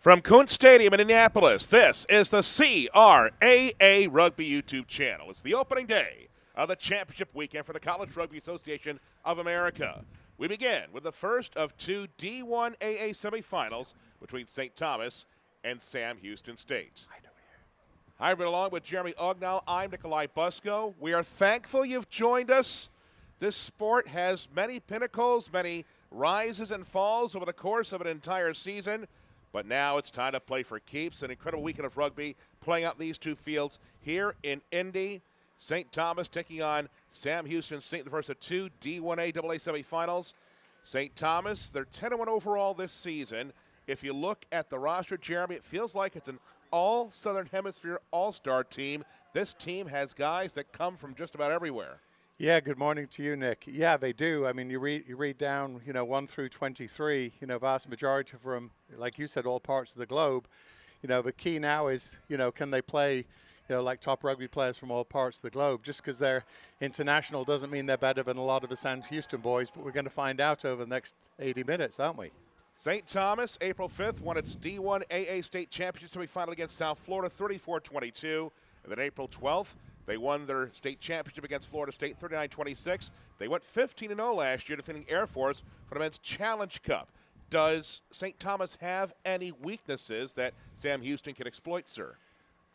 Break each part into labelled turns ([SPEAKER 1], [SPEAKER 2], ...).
[SPEAKER 1] From Kuntz Stadium in Indianapolis, this is the CRAA Rugby YouTube channel. It's the opening day of the championship weekend for the College Rugby Association of America. We begin with the first of two D1AA semifinals between St. Thomas and Sam Houston State. I've been along with Jeremy Ognall. I'm Nikolai Busko. We are thankful you've joined us. This sport has many pinnacles, many rises and falls over the course of an entire season. But now it's time to play for keeps. An incredible weekend of rugby playing out these two fields here in Indy. St. Thomas taking on Sam Houston State, the first of two D1AA semifinals. St. Thomas, they're 10-1 overall this season. If you look at the roster, Jeremy, it feels like it's an all-Southern Hemisphere all-star team. This team has guys that come from just about everywhere.
[SPEAKER 2] Yeah, good morning to you, Nick. Yeah, they do. I mean, you read down, 1 through 23, vast majority of them, like you said, all parts of the globe. The key now is, can they play, like top rugby players from all parts of the globe? Just because they're international doesn't mean they're better than a lot of the Sam Houston boys, but we're going to find out over the next 80 minutes, aren't we?
[SPEAKER 1] St. Thomas, April 5th, won its D1AA state championship semifinal against South Florida, 34-22. And then April 12th, they won their state championship against Florida State, 39-26. They went 15-0 last year, defeating Air Force for the Men's Challenge Cup. Does St. Thomas have any weaknesses that Sam Houston can exploit, sir?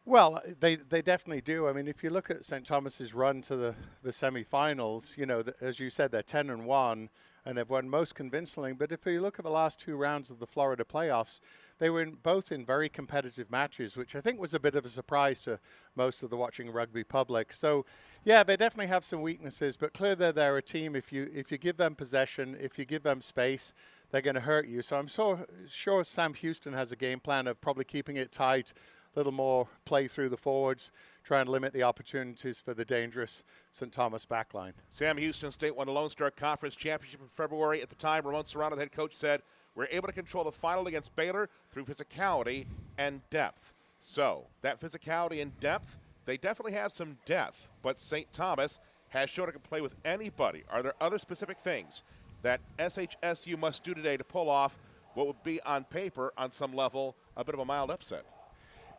[SPEAKER 2] Well, they definitely do. I mean, if you look at St. Thomas's run to the semifinals, as you said, they're 10-1, and they've won most convincingly. But if you look at the last two rounds of the Florida playoffs, they were both in very competitive matches, which I think was a bit of a surprise to most of the watching rugby public. So, yeah, they definitely have some weaknesses, but clearly they're a team. If you give them possession, if you give them space, they're going to hurt you. So I'm so sure Sam Houston has a game plan of probably keeping it tight, a little more play through the forwards, try and limit the opportunities for the dangerous St. Thomas backline.
[SPEAKER 1] Sam Houston State won the Lone Star Conference Championship in February. At the time, Ramon Serrano, the head coach, said, "We're able to control the final against Baylor through physicality and depth." So that physicality and depth, they definitely have some depth, but St. Thomas has shown it can play with anybody. Are there other specific things that SHSU must do today to pull off what would be on paper, on some level, a bit of a mild upset?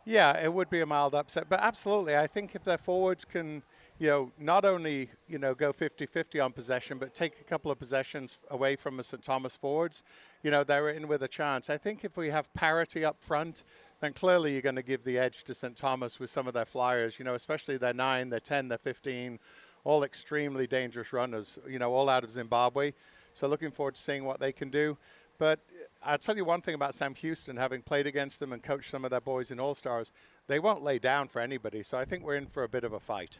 [SPEAKER 2] Yeah, it would be a mild upset, but absolutely. I think if their forwards can, not only, go 50-50 on possession, but take a couple of possessions away from the St. Thomas forwards, they're in with a chance. I think if we have parity up front, then clearly you're going to give the edge to St. Thomas with some of their flyers, especially their 9, their 10, their 15, all extremely dangerous runners, all out of Zimbabwe. So looking forward to seeing what they can do. But I'll tell you one thing about Sam Houston, having played against them and coached some of their boys in All-Stars, they won't lay down for anybody. So I think we're in for a bit of a fight.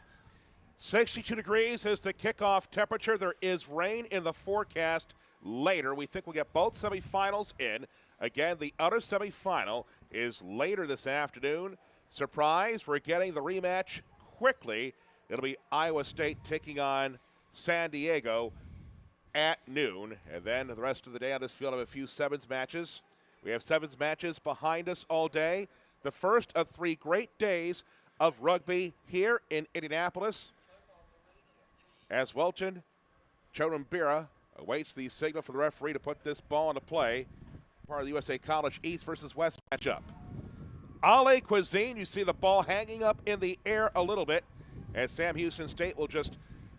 [SPEAKER 1] 62 degrees is the kickoff temperature. There is rain in the forecast later. We think we'll get both semifinals in. Again, the other semifinal is later this afternoon. Surprise, we're getting the rematch quickly. It'll be Iowa State taking on San Diego at noon. And then the rest of the day on this field have a few sevens matches. We have sevens matches behind us all day. The first of 3 great days of rugby here in Indianapolis, as Welton Chodumbira awaits the signal for the referee to put this ball into play. Part of the USA College East versus West matchup. Ale Cuisine, you see the ball hanging up in the air a little bit, as Sam Houston State will just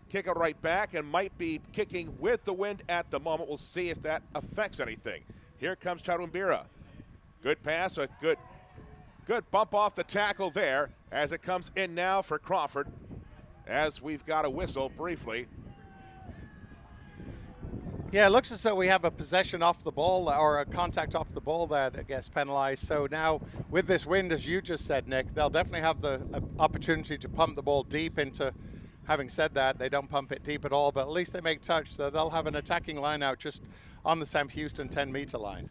[SPEAKER 1] kick it right back and might be kicking with the wind at the moment. We'll see if that affects anything. Here comes Chodumbira. Good pass, a good bump off the tackle there as it comes in now for Crawford, as we've got a whistle briefly.
[SPEAKER 2] Yeah, it looks as though we have a possession off the ball or a contact off the ball there that gets penalized. So now with this wind, as you just said, Nick, they'll definitely have the opportunity to pump the ball deep into. Having said that, they don't pump it deep at all, but at least they make touch, so they'll have an attacking line out just on the Sam Houston 10-meter line.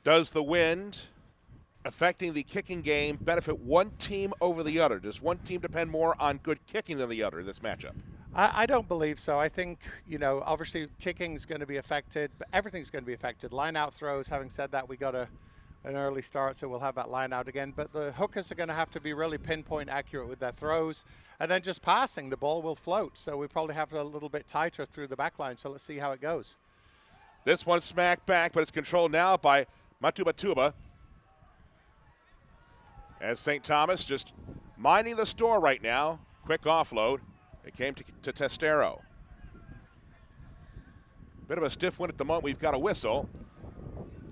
[SPEAKER 1] Does the wind affecting the kicking game benefit one team over the other? Does one team depend more on good kicking than the other in this matchup?
[SPEAKER 2] I don't believe so. I think, obviously kicking's going to be affected, but everything's going to be affected. Line out throws, having said that, we got an early start, so we'll have that line out again. But the hookers are going to have to be really pinpoint accurate with their throws. And then just passing, the ball will float. So we probably have it a little bit tighter through the back line. So let's see how it goes.
[SPEAKER 1] This one smacked back, but it's controlled now by Matubatuba. As St. Thomas just minding the store right now. Quick offload. It came to Testero. Bit of a stiff wind at the moment. We've got a whistle.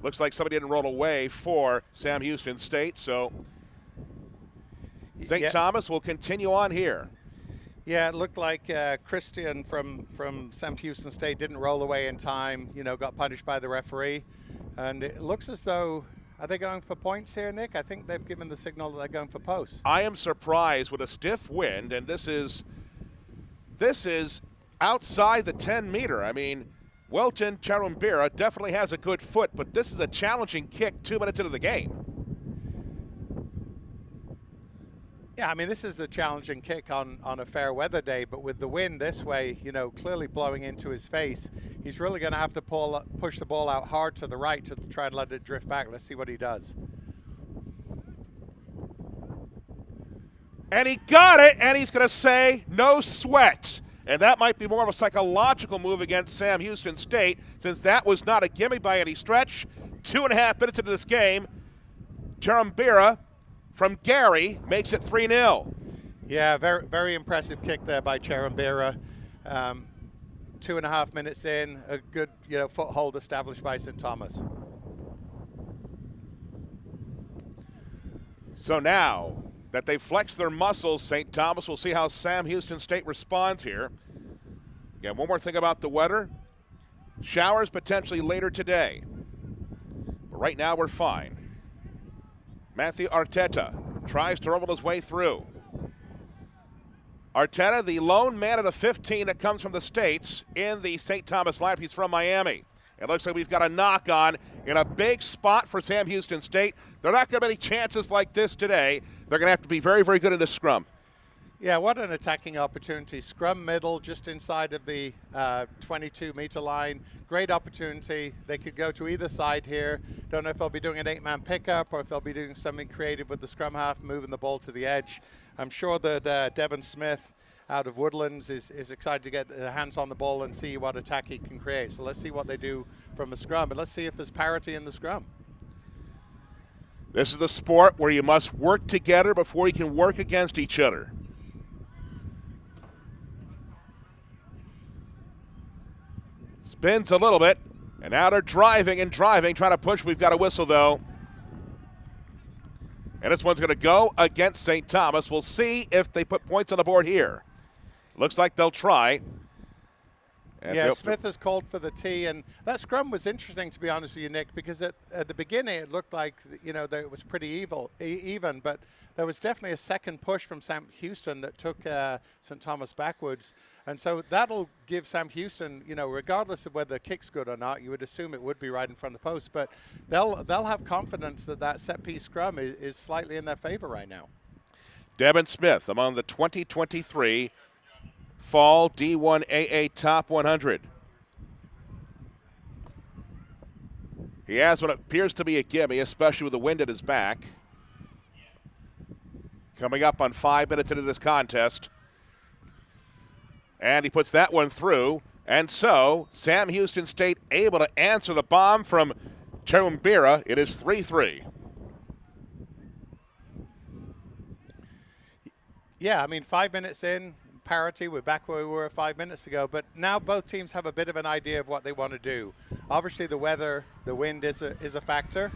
[SPEAKER 1] Looks like somebody didn't roll away for Sam Houston State, so St. Thomas will continue on here.
[SPEAKER 2] Yeah, it looked like Christian from Sam Houston State didn't roll away in time, got punished by the referee. And it looks as though, are they going for points here, Nick? I think they've given the signal that they're going for posts.
[SPEAKER 1] I am surprised with a stiff wind, and this is outside the 10-meter. I mean, Welton Charumbira definitely has a good foot, but this is a challenging kick 2 minutes into the game.
[SPEAKER 2] Yeah, I mean, this is a challenging kick on a fair weather day, but with the wind this way, clearly blowing into his face, he's really going to have to push the ball out hard to the right to try and let it drift back. Let's see what he does.
[SPEAKER 1] And he got it, and he's going to say, no sweat. And that might be more of a psychological move against Sam Houston State, since that was not a gimme by any stretch. 2.5 minutes into this game, Charumbira from Gary makes it 3-0.
[SPEAKER 2] Yeah, very, very impressive kick there by Charumbira. 2.5 minutes in, a good foothold established by St. Thomas.
[SPEAKER 1] So now that they've flexed their muscles, St. Thomas will see how Sam Houston State responds here. Again, one more thing about the weather. Showers potentially later today. But right now we're fine. Matthew Arteta tries to rumble his way through. Arteta, the lone man of the 15 that comes from the States in the St. Thomas lineup. He's from Miami. It looks like we've got a knock on in a big spot for Sam Houston State. They're not going to have any chances like this today. They're going to have to be very, very good in this scrum.
[SPEAKER 2] Yeah, what an attacking opportunity. Scrum middle, just inside of the 22-meter line. Great opportunity. They could go to either side here. Don't know if they'll be doing an 8-man pickup or if they'll be doing something creative with the scrum half, moving the ball to the edge. I'm sure that Devin Smith out of Woodlands is excited to get their hands on the ball and see what attack he can create. So let's see what they do from a scrum, but let's see if there's parity in the scrum.
[SPEAKER 1] This is the sport where you must work together before you can work against each other. Spins a little bit, and now they're driving, trying to push. We've got a whistle, though. And this one's going to go against St. Thomas. We'll see if they put points on the board here. Looks like they'll try.
[SPEAKER 2] Yeah, Smith has called for the tee, and that scrum was interesting, to be honest with you, Nick, because at the beginning it looked like that it was pretty even, but there was definitely a second push from Sam Houston that took St. Thomas backwards, and so that'll give Sam Houston, regardless of whether the kick's good or not, you would assume it would be right in front of the post, but they'll have confidence that set piece scrum is slightly in their favor right now.
[SPEAKER 1] Devin Smith among the 2023 Fall D1AA Top 100. He has what appears to be a gimme, especially with the wind at his back. Coming up on 5 minutes into this contest. And he puts that one through. And so, Sam Houston State able to answer the bomb from Charumbira. It is 3-3.
[SPEAKER 2] Yeah, I mean, 5 minutes in, parity. We're back where we were 5 minutes ago, but now both teams have a bit of an idea of what they want to do. Obviously, the weather, the wind is a factor.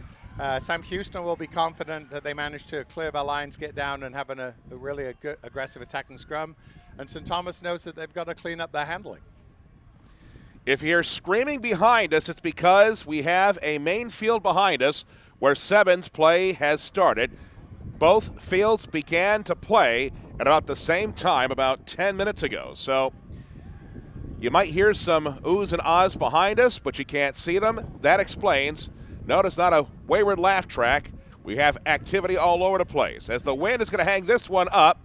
[SPEAKER 2] Sam Houston will be confident that they managed to clear their lines, get down, and have a really good aggressive attacking scrum. And St. Thomas knows that they've got to clean up their handling.
[SPEAKER 1] If you're screaming behind us, it's because we have a main field behind us where sevens play has started. Both fields began to play at about the same time, about 10 minutes ago. So you might hear some oohs and ahs behind us, but you can't see them. That explains. Notice not a wayward laugh track. We have activity all over the place. As the wind is going to hang this one up,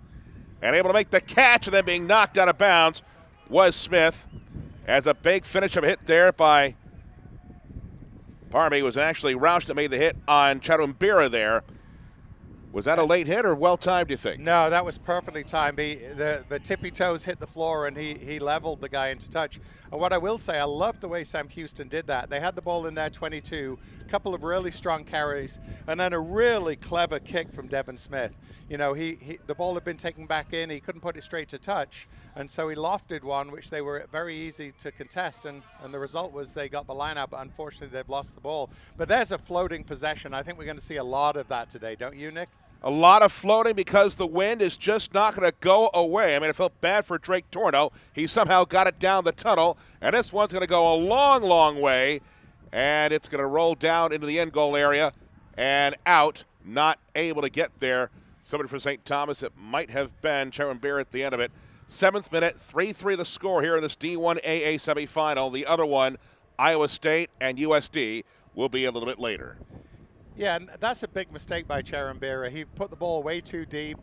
[SPEAKER 1] and able to make the catch and then being knocked out of bounds was Smith. As a big finish of a hit there by Parmy was actually Roush that made the hit on Charumbira there. Was that a late hit or well timed, do you think?
[SPEAKER 2] No, that was perfectly timed. The tippy toes hit the floor and he leveled the guy into touch. And what I will say, I love the way Sam Houston did that. They had the ball in their 22, a couple of really strong carries, and then a really clever kick from Devin Smith. You know, the ball had been taken back in, he couldn't put it straight to touch, and so he lofted one, which they were very easy to contest, and the result was they got the line out, but unfortunately they've lost the ball. But there's a floating possession. I think we're going to see a lot of that today, don't you, Nick?
[SPEAKER 1] A lot of floating because the wind is just not going to go away. I mean, it felt bad for Drake Torno. He somehow got it down the tunnel, and this one's going to go a long, long way, and it's going to roll down into the end goal area and out, not able to get there. Somebody for St. Thomas, it might have been Sharon Beer at the end of it. 7th minute, 3-3 the score here in this D1AA semifinal. The other one, Iowa State and USD, will be a little bit later.
[SPEAKER 2] Yeah, and that's a big mistake by Cherambira. He put the ball way too deep.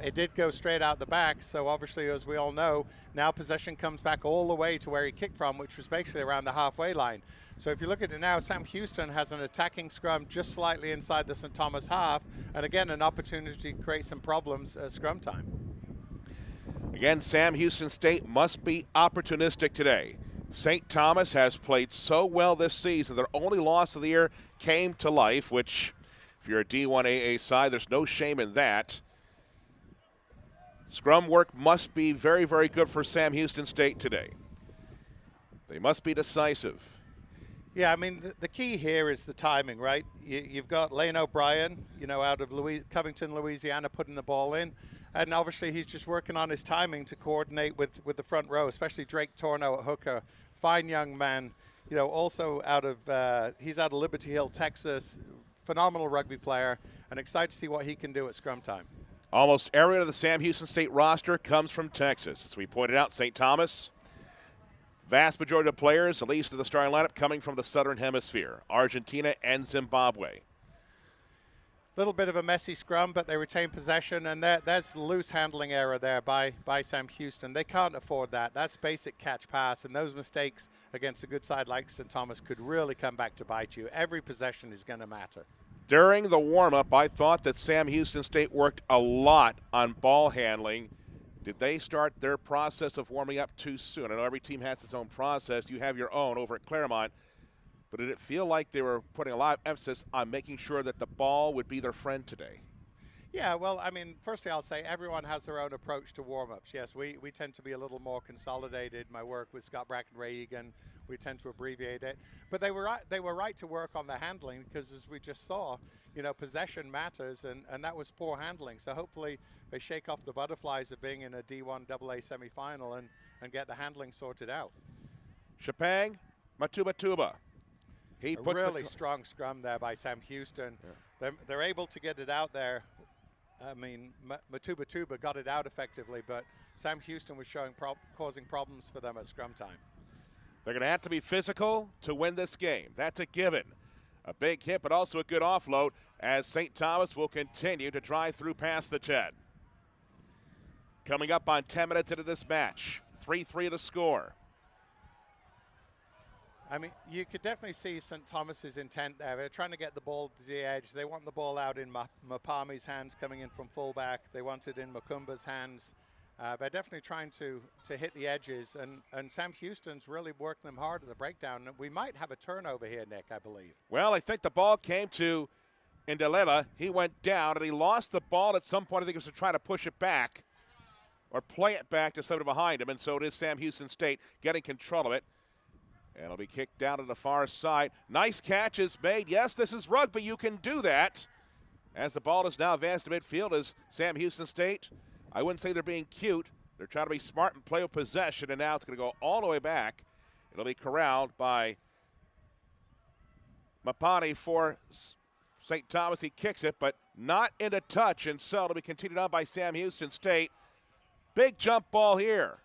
[SPEAKER 2] It did go straight out the back, so obviously, as we all know, now possession comes back all the way to where he kicked from, which was basically around the halfway line. So if you look at it now, Sam Houston has an attacking scrum just slightly inside the St. Thomas half, and again, an opportunity to create some problems at scrum time.
[SPEAKER 1] Again, Sam Houston State must be opportunistic today. St. Thomas has played so well this season. Their only loss of the year came to life, which, if you're a D1AA side, there's no shame in that. Scrum work must be very, very good for Sam Houston State today. They must be decisive.
[SPEAKER 2] Yeah, I mean, the key here is the timing, right? You've got Lane O'Brien, you know, out of Covington, Louisiana, putting the ball in. And obviously he's just working on his timing to coordinate with the front row, especially Drake Torno at hooker. Fine young man, you know, also he's out of Liberty Hill, Texas. Phenomenal rugby player, and excited to see what he can do at scrum time.
[SPEAKER 1] Almost every of the Sam Houston State roster comes from Texas. As we pointed out, St. Thomas, vast majority of players, at least of the starting lineup, coming from the Southern Hemisphere, Argentina and Zimbabwe.
[SPEAKER 2] Little bit of a messy scrum, but they retain possession, and there's loose handling error there by Sam Houston. They can't afford that. That's basic catch pass, and those mistakes against a good side like St. Thomas could really come back to bite you. Every possession is going to matter.
[SPEAKER 1] During the warm-up, I thought that Sam Houston State worked a lot on ball handling. Did they start their process of warming up too soon? I know every team has its own process. You have your own over at Claremont. But did it feel like they were putting a lot of emphasis on making sure that the ball would be their friend today?
[SPEAKER 2] Yeah, well, I mean, firstly, I'll say everyone has their own approach to warm-ups. Yes, we tend to be a little more consolidated. My work with Scott Bracken, Ray Egan, we tend to abbreviate it. But they were right to work on the handling because, as we just saw, you know, possession matters, and that was poor handling. So hopefully they shake off the butterflies of being in a D1AA semifinal and get the handling sorted out.
[SPEAKER 1] Chapang, Matuba. He puts
[SPEAKER 2] really strong scrum there by Sam Houston. Yeah. They're able to get it out there. I mean, Matuba got it out effectively, but Sam Houston was causing problems for them at scrum time.
[SPEAKER 1] They're going to have to be physical to win this game. That's a given. A big hit, but also a good offload as St. Thomas will continue to drive through past the 10. Coming up on 10 minutes into this match, 3-3 to score.
[SPEAKER 2] I mean, you could definitely see St. Thomas's intent there. They're trying to get the ball to the edge. They want the ball out in Mapami's hands coming in from fullback. They want it in Makumba's hands. They're definitely trying to hit the edges, and Sam Houston's really working them hard at the breakdown. We might have a turnover here, Nick, I believe.
[SPEAKER 1] Well, I think the ball came to Indelela. He went down, and he lost the ball at some point. I think he was trying to push it back or play it back to somebody behind him, and so it is Sam Houston State getting control of it. And it'll be kicked down to the far side. Nice catch is made. Yes, this is rugby. You can do that. As the ball is now advanced to midfield as Sam Houston State, I wouldn't say they're being cute. They're trying to be smart and play with possession, and now it's going to go all the way back. It'll be corralled by Mapani for St. Thomas. He kicks it, but not into touch, and so it'll be continued on by Sam Houston State. Big jump ball here.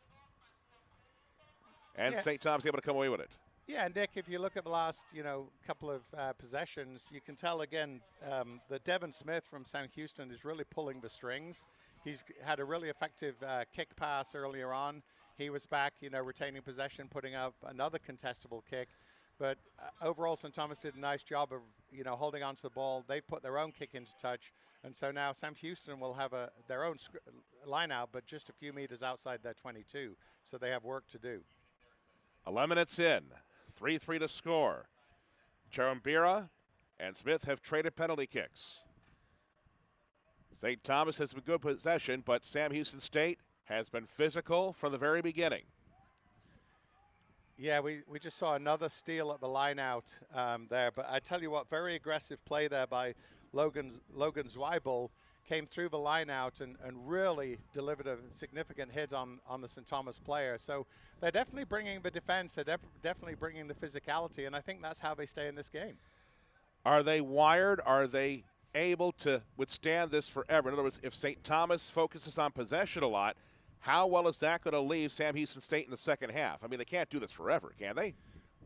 [SPEAKER 1] And St. Thomas able to come away with it.
[SPEAKER 2] Yeah, Nick, if you look at the last, couple of possessions, you can tell again that Devin Smith from St. Houston is really pulling the strings. He's had a really effective kick pass earlier on. He was back, retaining possession, putting up another contestable kick. But overall, St. Thomas did a nice job of, holding on to the ball. They've put their own kick into touch. And so now Sam Houston will have their own line out, but just a few meters outside their 22. So they have work to do.
[SPEAKER 1] 11 minutes in, 3-3 to score. Charumbira and Smith have traded penalty kicks. St. Thomas has been good possession, but Sam Houston State has been physical from the very beginning.
[SPEAKER 2] Yeah, we just saw another steal at the line out there. But I tell you what, very aggressive play there by Logan Zweibel. Came through the line out and really delivered a significant hit on the St. Thomas player. So they're definitely bringing the defense. They're definitely bringing the physicality, and I think that's how they stay in this game.
[SPEAKER 1] Are they wired? Are they able to withstand this forever? In other words, if St. Thomas focuses on possession a lot, how well is that going to leave Sam Houston State in the second half? I mean, they can't do this forever, can they?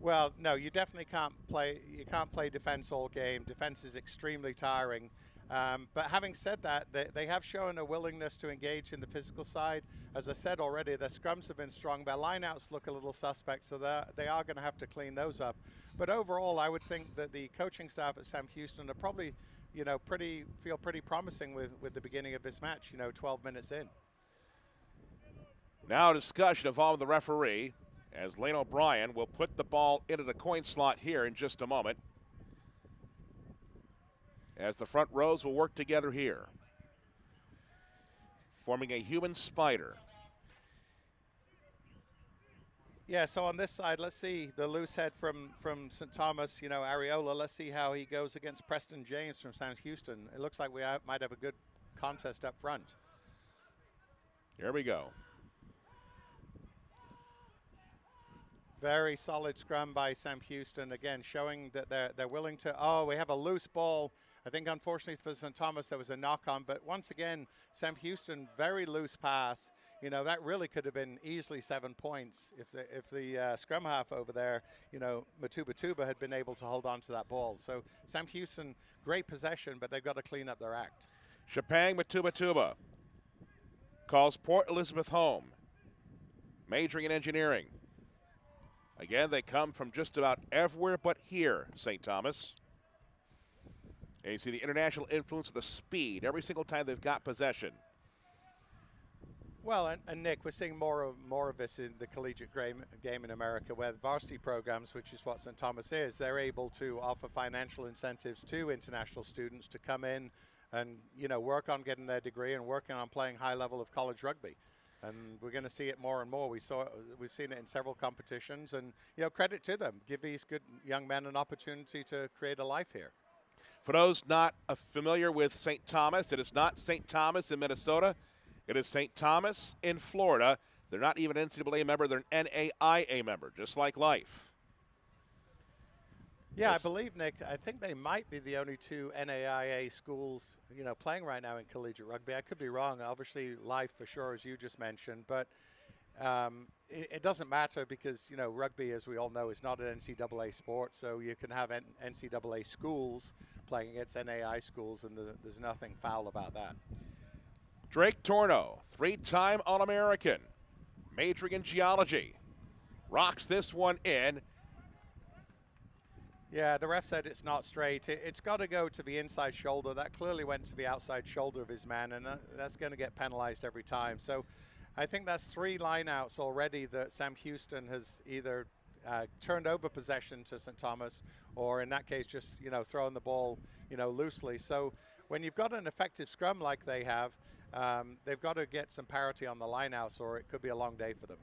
[SPEAKER 2] Well, no, you definitely can't play. You can't play defense all game. Defense is extremely tiring. But having said that, they have shown a willingness to engage in the physical side. As I said already, their scrums have been strong. Their lineouts look a little suspect, so they are going to have to clean those up. But overall, I would think that the coaching staff at Sam Houston are probably, feel pretty promising with the beginning of this match. 12 minutes in.
[SPEAKER 1] Now a discussion involving the referee, as Lane O'Brien will put the ball into the coin slot here in just a moment, as the front rows will work together here, forming a human spider.
[SPEAKER 2] Yeah, so on this side, let's see the loose head from St. Thomas, Areola. Let's see how he goes against Preston James from Sam Houston. It looks like we might have a good contest up front.
[SPEAKER 1] Here we go.
[SPEAKER 2] Very solid scrum by Sam Houston, again, showing that they're willing to, oh, we have a loose ball. I think, unfortunately, for St. Thomas, there was a knock-on. But once again, Sam Houston, very loose pass. That really could have been easily 7 points if the scrum half over there, Matubatuba, had been able to hold on to that ball. So Sam Houston, great possession, but they've got to clean up their act.
[SPEAKER 1] Chapang Matubatuba calls Port Elizabeth home, majoring in engineering. Again, they come from just about everywhere but here, St. Thomas. And you see the international influence of the speed every single time they've got possession.
[SPEAKER 2] Well, and Nick, we're seeing more of this in the collegiate game in America, where the varsity programs, which is what St. Thomas is, they're able to offer financial incentives to international students to come in and, work on getting their degree and working on playing high level of college rugby. And we're going to see it more and more. We've seen it in several competitions, and credit to them. Give these good young men an opportunity to create a life here.
[SPEAKER 1] For those not familiar with St. Thomas, it is not St. Thomas in Minnesota. It is St. Thomas in Florida. They're not even an NCAA member. They're an NAIA member, just like Life.
[SPEAKER 2] Yeah, I believe, Nick, I think they might be the only two NAIA schools, playing right now in collegiate rugby. I could be wrong. Obviously, Life for sure, as you just mentioned. But it doesn't matter because, rugby, as we all know, is not an NCAA sport. So you can have NCAA schools playing against NAI schools, and there's nothing foul about that.
[SPEAKER 1] Drake Torno, three-time All-American, majoring in geology, rocks this one in.
[SPEAKER 2] Yeah, the ref said it's not straight. It's got to go to the inside shoulder. That clearly went to the outside shoulder of his man, and that's going to get penalized every time. So I think that's 3 lineouts already that Sam Houston has either turned over possession to St. Thomas, or in that case, just, throwing the ball, loosely. So when you've got an effective scrum like they have, they've got to get some parity on the lineouts, or it could be a long day for them.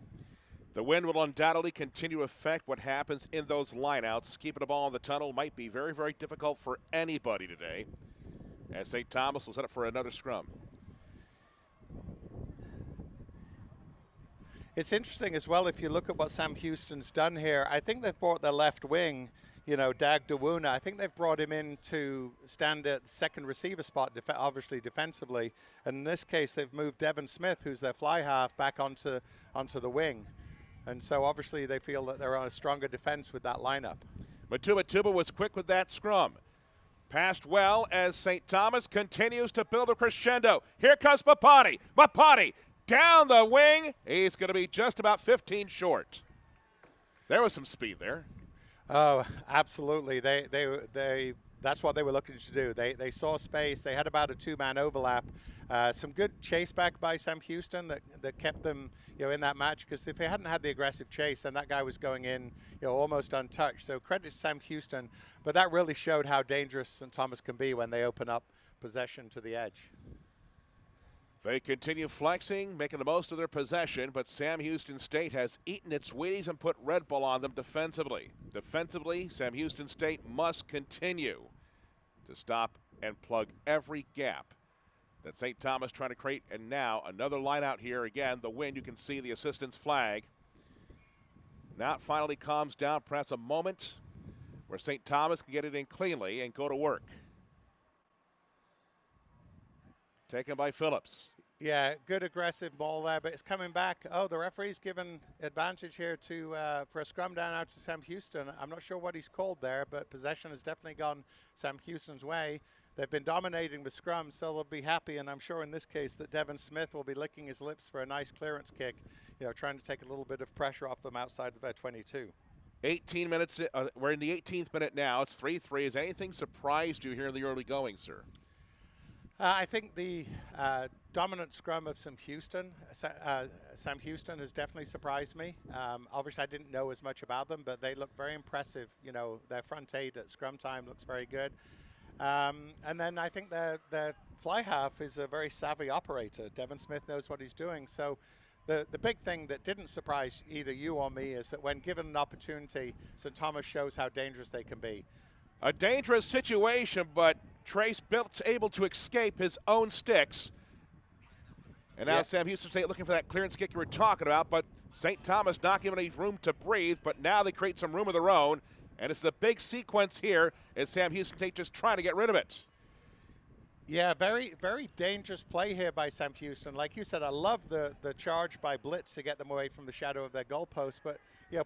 [SPEAKER 1] The wind will undoubtedly continue to affect what happens in those lineouts. Keeping the ball in the tunnel might be very, very difficult for anybody today, as St. Thomas will set up for another scrum.
[SPEAKER 2] It's interesting as well, if you look at what Sam Houston's done here. I think they've brought their left wing, Dag Dawuna. I think they've brought him in to stand at second receiver spot, obviously defensively. And in this case, they've moved Devin Smith, who's their fly half, back onto the wing. And so obviously they feel that they're on a stronger defense with that lineup.
[SPEAKER 1] Matubatuba was quick with that scrum. Passed well as St. Thomas continues to build a crescendo. Here comes Mapati. Mapati down the wing. He's going to be just about 15 short. There was some speed there.
[SPEAKER 2] Oh, absolutely. That's what they were looking to do. They saw space. They had about a two-man overlap. Some good chase back by Sam Houston that kept them, in that match. Because if they hadn't had the aggressive chase, then that guy was going in, almost untouched. So credit to Sam Houston, but that really showed how dangerous St. Thomas can be when they open up possession to the edge.
[SPEAKER 1] They continue flexing, making the most of their possession, but Sam Houston State has eaten its Wheaties and put Red Bull on them defensively. Defensively, Sam Houston State must continue to stop and plug every gap that St. Thomas trying to create. And now another line out here. Again, the wind, you can see the assistant's flag. Now it finally calms down, perhaps a moment where St. Thomas can get it in cleanly and go to work. Taken by Phillips.
[SPEAKER 2] Yeah, good aggressive ball there, but it's coming back. Oh, the referee's given advantage here for a scrum down out to Sam Houston. I'm not sure what he's called there, but possession has definitely gone Sam Houston's way. They've been dominating the scrum, so they'll be happy, and I'm sure in this case that Devin Smith will be licking his lips for a nice clearance kick, trying to take a little bit of pressure off them outside of their 22.
[SPEAKER 1] 18 minutes, we're in the 18th minute now. It's 3-3. Has anything surprised you here in the early going, sir?
[SPEAKER 2] I think the dominant scrum of Sam Houston has definitely surprised me. Obviously, I didn't know as much about them, but they look very impressive. Their front eight at scrum time looks very good. And then I think their fly half is a very savvy operator. Devin Smith knows what he's doing. So the big thing that didn't surprise either you or me is that when given an opportunity, St. Thomas shows how dangerous they can be.
[SPEAKER 1] A dangerous situation, but Trace Bilt's able to escape his own sticks. And now Sam Houston State looking for that clearance kick you were talking about, but St. Thomas not giving any room to breathe, but now they create some room of their own. And it's a big sequence here as Sam Houston State just trying to get rid of it.
[SPEAKER 2] Yeah, very, very dangerous play here by Sam Houston. Like you said, I love the charge by Blitz to get them away from the shadow of their goalpost. But,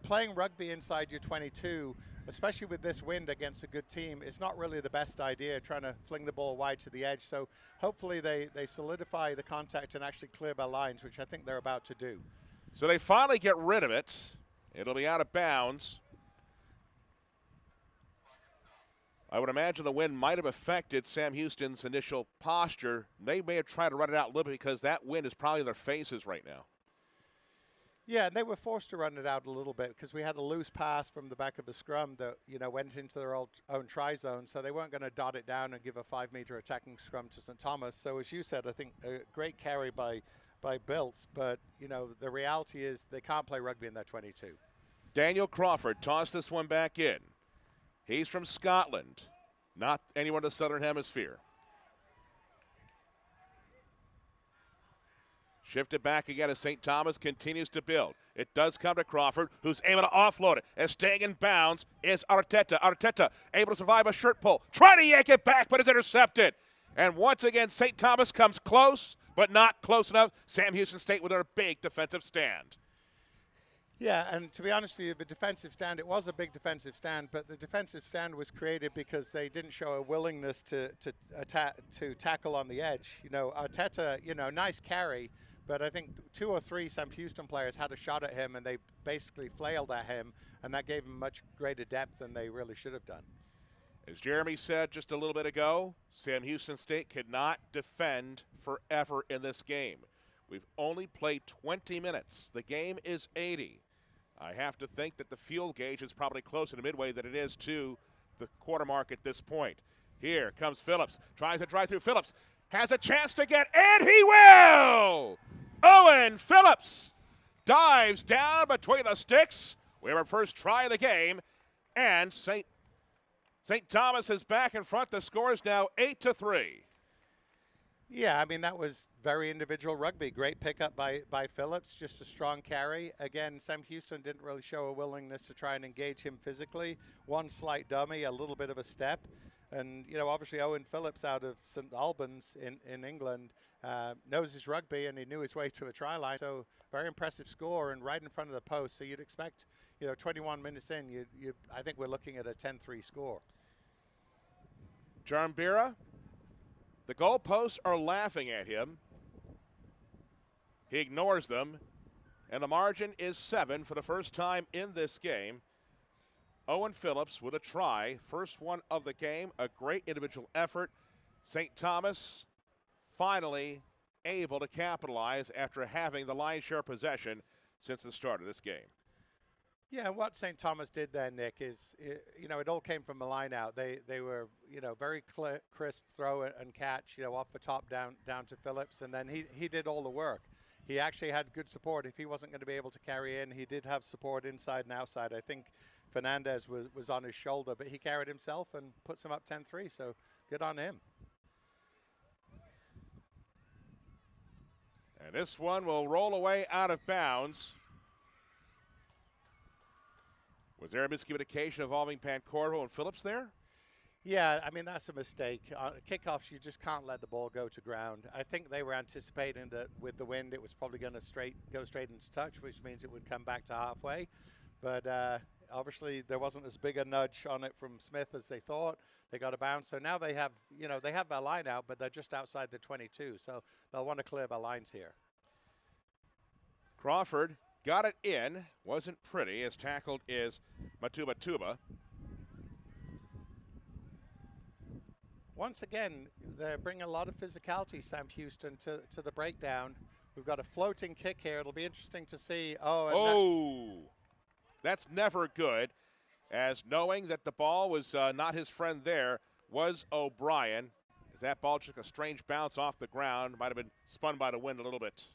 [SPEAKER 2] playing rugby inside your 22, especially with this wind against a good team, is not really the best idea, trying to fling the ball wide to the edge. So hopefully they solidify the contact and actually clear their lines, which I think they're about to do.
[SPEAKER 1] So they finally get rid of it. It'll be out of bounds. I would imagine the wind might have affected Sam Houston's initial posture. They may have tried to run it out a little bit because that wind is probably their faces right now.
[SPEAKER 2] Yeah, and they were forced to run it out a little bit because we had a loose pass from the back of the scrum that, went into their own try zone. So they weren't going to dot it down and give a 5-meter attacking scrum to St. Thomas. So as you said, I think a great carry by Biltz. But, the reality is they can't play rugby in their 22.
[SPEAKER 1] Daniel Crawford tossed this one back in. He's from Scotland, not anywhere in the Southern Hemisphere. Shifted back again as St. Thomas continues to build. It does come to Crawford, who's able to offload it. As staying in bounds is Arteta. Arteta able to survive a shirt pull. Trying to yank it back, but is intercepted. And once again, St. Thomas comes close, but not close enough. Sam Houston State with a big defensive stand.
[SPEAKER 2] Yeah, and to be honest with you, the defensive stand, it was a big defensive stand, but the defensive stand was created because they didn't show a willingness to tackle on the edge. Arteta, nice carry, but I think 2 or 3 Sam Houston players had a shot at him, and they basically flailed at him, and that gave him much greater depth than they really should have done.
[SPEAKER 1] As Jeremy said just a little bit ago, Sam Houston State cannot defend forever in this game. We've only played 20 minutes. The game is 80. I have to think that the fuel gauge is probably closer to midway than it is to the quarter mark at this point. Here comes Phillips. Tries to drive through. Phillips has a chance to get, and he will! Owen Phillips dives down between the sticks. We have our first try of the game, and St. Thomas is back in front. The score is now 8-3.
[SPEAKER 2] Yeah, I mean, that was very individual rugby. Great pickup by Phillips, just a strong carry. Again, Sam Houston didn't really show a willingness to try and engage him physically. One slight dummy, a little bit of a step. And, obviously Owen Phillips out of St. Albans in England knows his rugby, and he knew his way to a try line. So very impressive score and right in front of the post. So you'd expect, 21 minutes in, I think we're looking at a 10-3 score.
[SPEAKER 1] Jarmbira, the goalposts are laughing at him. He ignores them, and the margin is 7 for the first time in this game. Owen Phillips with a try. First one of the game. A great individual effort. St. Thomas finally able to capitalize after having the lion's share possession since the start of this game.
[SPEAKER 2] Yeah, what St. Thomas did there, Nick, is, it all came from a line out. They were, very crisp throw and catch, off the top down to Phillips, and then he did all the work. He actually had good support. If he wasn't going to be able to carry in, he did have support inside and outside. I think Fernandez was on his shoulder, but he carried himself and puts him up 10-3, so good on him.
[SPEAKER 1] And this one will roll away out of bounds. Was there a miscommunication involving Pancorvo and Phillips there?
[SPEAKER 2] Yeah, I mean, that's a mistake. Kickoffs, you just can't let the ball go to ground. I think they were anticipating that with the wind, it was probably going to go straight into touch, which means it would come back to halfway. But obviously, there wasn't as big a nudge on it from Smith as they thought. They got a bounce. So now they have, they have their line out, but they're just outside the 22. So they'll want to clear their lines here.
[SPEAKER 1] Crawford got it in. Wasn't pretty, as tackled is Matuba.
[SPEAKER 2] Once again, they're bringing a lot of physicality, Sam Houston, to the breakdown. We've got a floating kick here. It'll be interesting to see.
[SPEAKER 1] That's never good, as knowing that the ball was not his friend there was O'Brien. As that ball took a strange bounce off the ground. Might have been spun by the wind a little bit.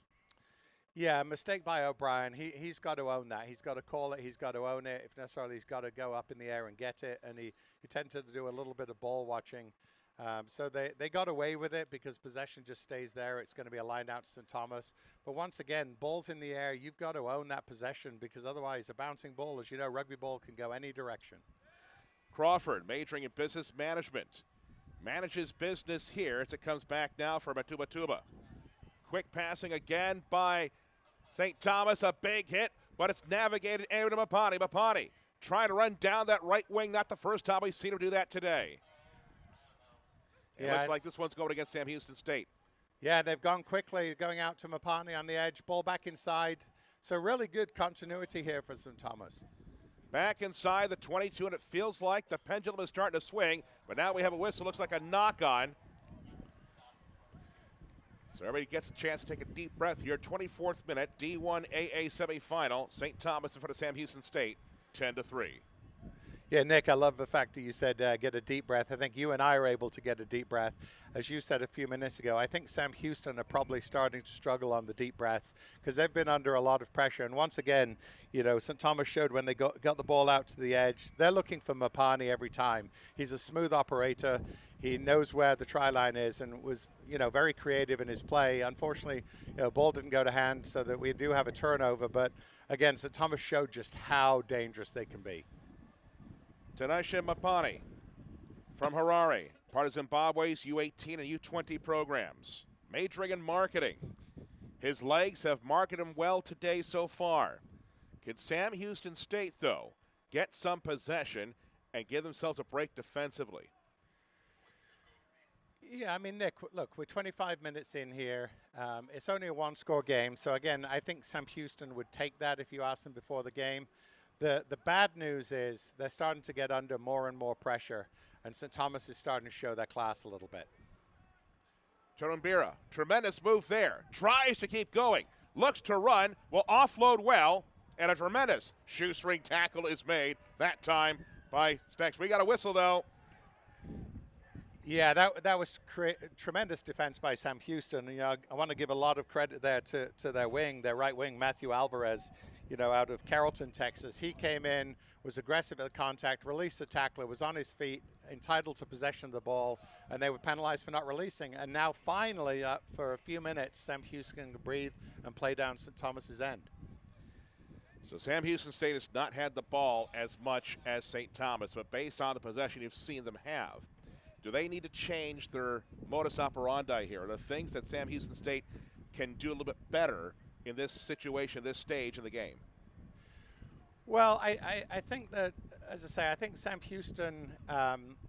[SPEAKER 2] Yeah, mistake by O'Brien. He's got to own that. He's got to call it. He's got to own it. If necessarily, he's got to go up in the air and get it. And he tended to do a little bit of ball watching. So they got away with it because possession just stays there. It's going to be a line out to St. Thomas. But once again, balls in the air, you've got to own that possession because otherwise a bouncing ball, as you know, rugby ball can go any direction.
[SPEAKER 1] Crawford majoring in business management. Manages business here as it comes back now for Matuba. Quick passing again by St. Thomas, a big hit, but it's navigated into Mapani. Mapani trying to run down that right wing. Not the first time we've seen him do that today. It looks like this one's going against Sam Houston State.
[SPEAKER 2] Yeah, they've gone quickly, going out to Mapani on the edge, ball back inside. So really good continuity here for St. Thomas.
[SPEAKER 1] Back inside the 22, and it feels like the pendulum is starting to swing, but now we have a whistle. Looks like a knock-on. So everybody gets a chance to take a deep breath here. 24th minute, D1AA semifinal. St. Thomas in front of Sam Houston State, 10-3.
[SPEAKER 2] Yeah, Nick, I love the fact that you said get a deep breath. I think you and I are able to get a deep breath. As you said a few minutes ago, I think Sam Houston are probably starting to struggle on the deep breaths because they've been under a lot of pressure. And once again, St. Thomas showed when they got the ball out to the edge, they're looking for Mapani every time. He's a smooth operator. He knows where the try line is and was, very creative in his play. Unfortunately, ball didn't go to hand so that we do have a turnover. But again, St. Thomas showed just how dangerous they can be.
[SPEAKER 1] Tanisha Mapani from Harare, part of Zimbabwe's U18 and U20 programs, majoring in marketing. His legs have marketed him well today so far. Can Sam Houston State, though, get some possession and give themselves a break defensively?
[SPEAKER 2] Yeah, I mean, Nick, look, we're 25 minutes in here. It's only a one-score game. So, again, I think Sam Houston would take that if you asked them before the game. The bad news is they're starting to get under more and more pressure, and St. Thomas is starting to show their class a little bit.
[SPEAKER 1] Charumbira, tremendous move there. Tries to keep going. Looks to run. Will offload well, and a tremendous shoestring tackle is made that time by Stex. We got a whistle, though.
[SPEAKER 2] Yeah, that was tremendous defense by Sam Houston. I want to give a lot of credit there to their wing, their right wing, Matthew Alvarez, out of Carrollton, Texas. He came in, was aggressive at the contact, released the tackler, was on his feet, entitled to possession of the ball, and they were penalized for not releasing. And now finally, for a few minutes, Sam Houston can breathe and play down St. Thomas's end.
[SPEAKER 1] So Sam Houston State has not had the ball as much as St. Thomas, but based on the possession you've seen them have, do they need to change their modus operandi here? Are there things that Sam Houston State can do a little bit better in this situation, this stage in the game?
[SPEAKER 2] Well, I think that as I say, I think Sam Houston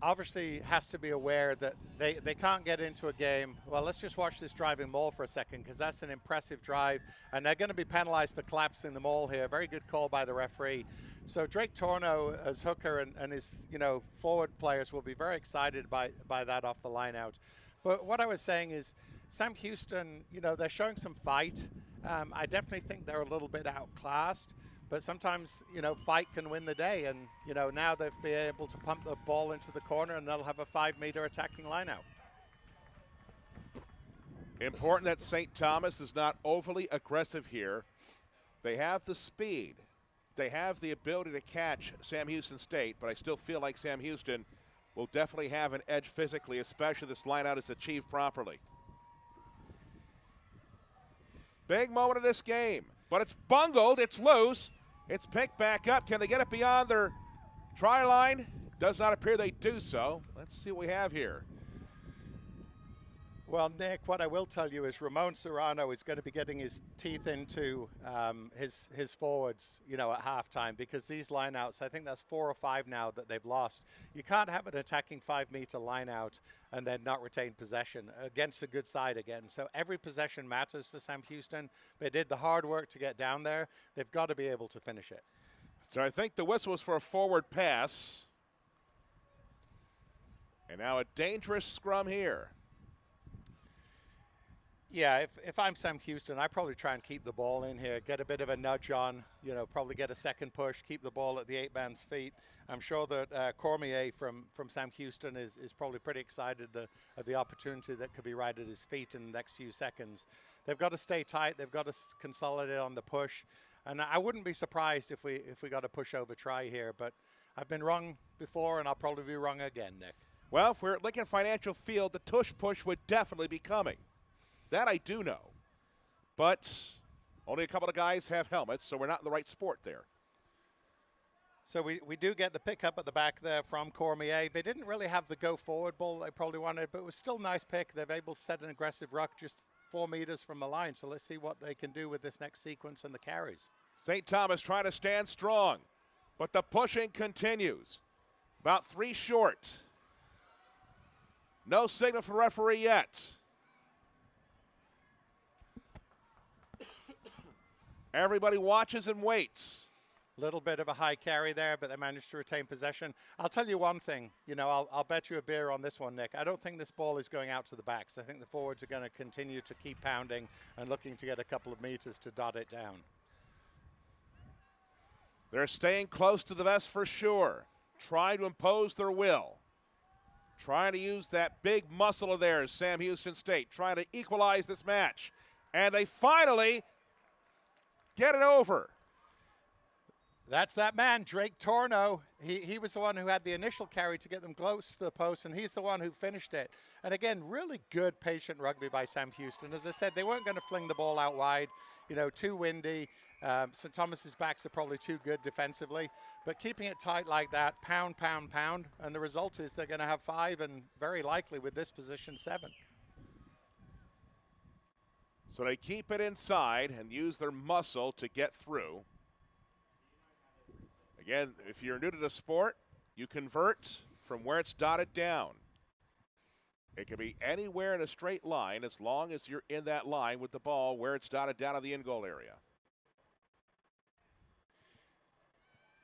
[SPEAKER 2] obviously has to be aware that they can't get into a game. Well, let's just watch this driving maul for a second, because that's an impressive drive, and they're going to be penalized for collapsing the maul here. Very good call by the referee. So Drake Torno as hooker and his forward players will be very excited by that off the line out. But what I was saying is Sam Houston, they're showing some fight. I definitely think they're a little bit outclassed. But sometimes, fight can win the day. And, now they've been able to pump the ball into the corner, and they'll have a 5-meter attacking line out.
[SPEAKER 1] Important that St. Thomas is not overly aggressive here. They have the speed. They have the ability to catch Sam Houston State, but I still feel like Sam Houston will definitely have an edge physically, especially this line out is achieved properly. Big moment of this game, but it's bungled, it's loose. It's picked back up. Can they get it beyond their try line? Does not appear they do so. Let's see what we have here.
[SPEAKER 2] Well, Nick, what I will tell you is Ramon Serrano is going to be getting his teeth into his forwards, at halftime, because these lineouts, I think that's 4 or 5 now that they've lost. You can't have an attacking 5-meter lineout and then not retain possession against a good side again. So every possession matters for Sam Houston. They did the hard work to get down there. They've got to be able to finish it.
[SPEAKER 1] So I think the whistle was for a forward pass. And now a dangerous scrum here.
[SPEAKER 2] Yeah, if I'm Sam Houston, I probably try and keep the ball in here, get a bit of a nudge on, probably get a second push, keep the ball at the 8-man's feet. I'm sure that Cormier from Sam Houston is probably pretty excited at the opportunity that could be right at his feet in the next few seconds. They've got to stay tight. They've got to consolidate on the push. And I wouldn't be surprised if we got a pushover try here, but I've been wrong before, and I'll probably be wrong again, Nick.
[SPEAKER 1] Well, if we're at Lincoln Financial Field, the tush push would definitely be coming. That I do know. But only a couple of guys have helmets, so we're not in the right sport there.
[SPEAKER 2] So we do get the pickup at the back there from Cormier. They didn't really have the go-forward ball they probably wanted, but it was still a nice pick. They're able to set an aggressive ruck just 4 meters from the line. So let's see what they can do with this next sequence and the carries.
[SPEAKER 1] St. Thomas trying to stand strong, but the pushing continues. About 3 short. No signal for referee yet. Everybody watches and waits.
[SPEAKER 2] Little bit of a high carry there, but they managed to retain possession. I'll tell you one thing, I'll bet you a beer on this one, Nick. I don't think this ball is going out to the backs. I think the forwards are going to continue to keep pounding and looking to get a couple of meters to dot it down.
[SPEAKER 1] They're staying close to the vest for sure, trying to impose their will, trying to use that big muscle of theirs, Sam Houston State, trying to equalize this match. And they finally get it over.
[SPEAKER 2] That's that man, Drake Torno. He was the one who had the initial carry to get them close to the post, and he's the one who finished it. And again, really good, patient rugby by Sam Houston. As I said, they weren't going to fling the ball out wide, too windy. St. Thomas's backs are probably too good defensively, but keeping it tight like that, pound, pound, pound, and the result is they're going to have 5 and very likely with this position 7.
[SPEAKER 1] So they keep it inside and use their muscle to get through. Again, if you're new to the sport, you convert from where it's dotted down. It can be anywhere in a straight line as long as you're in that line with the ball where it's dotted down in the in-goal area.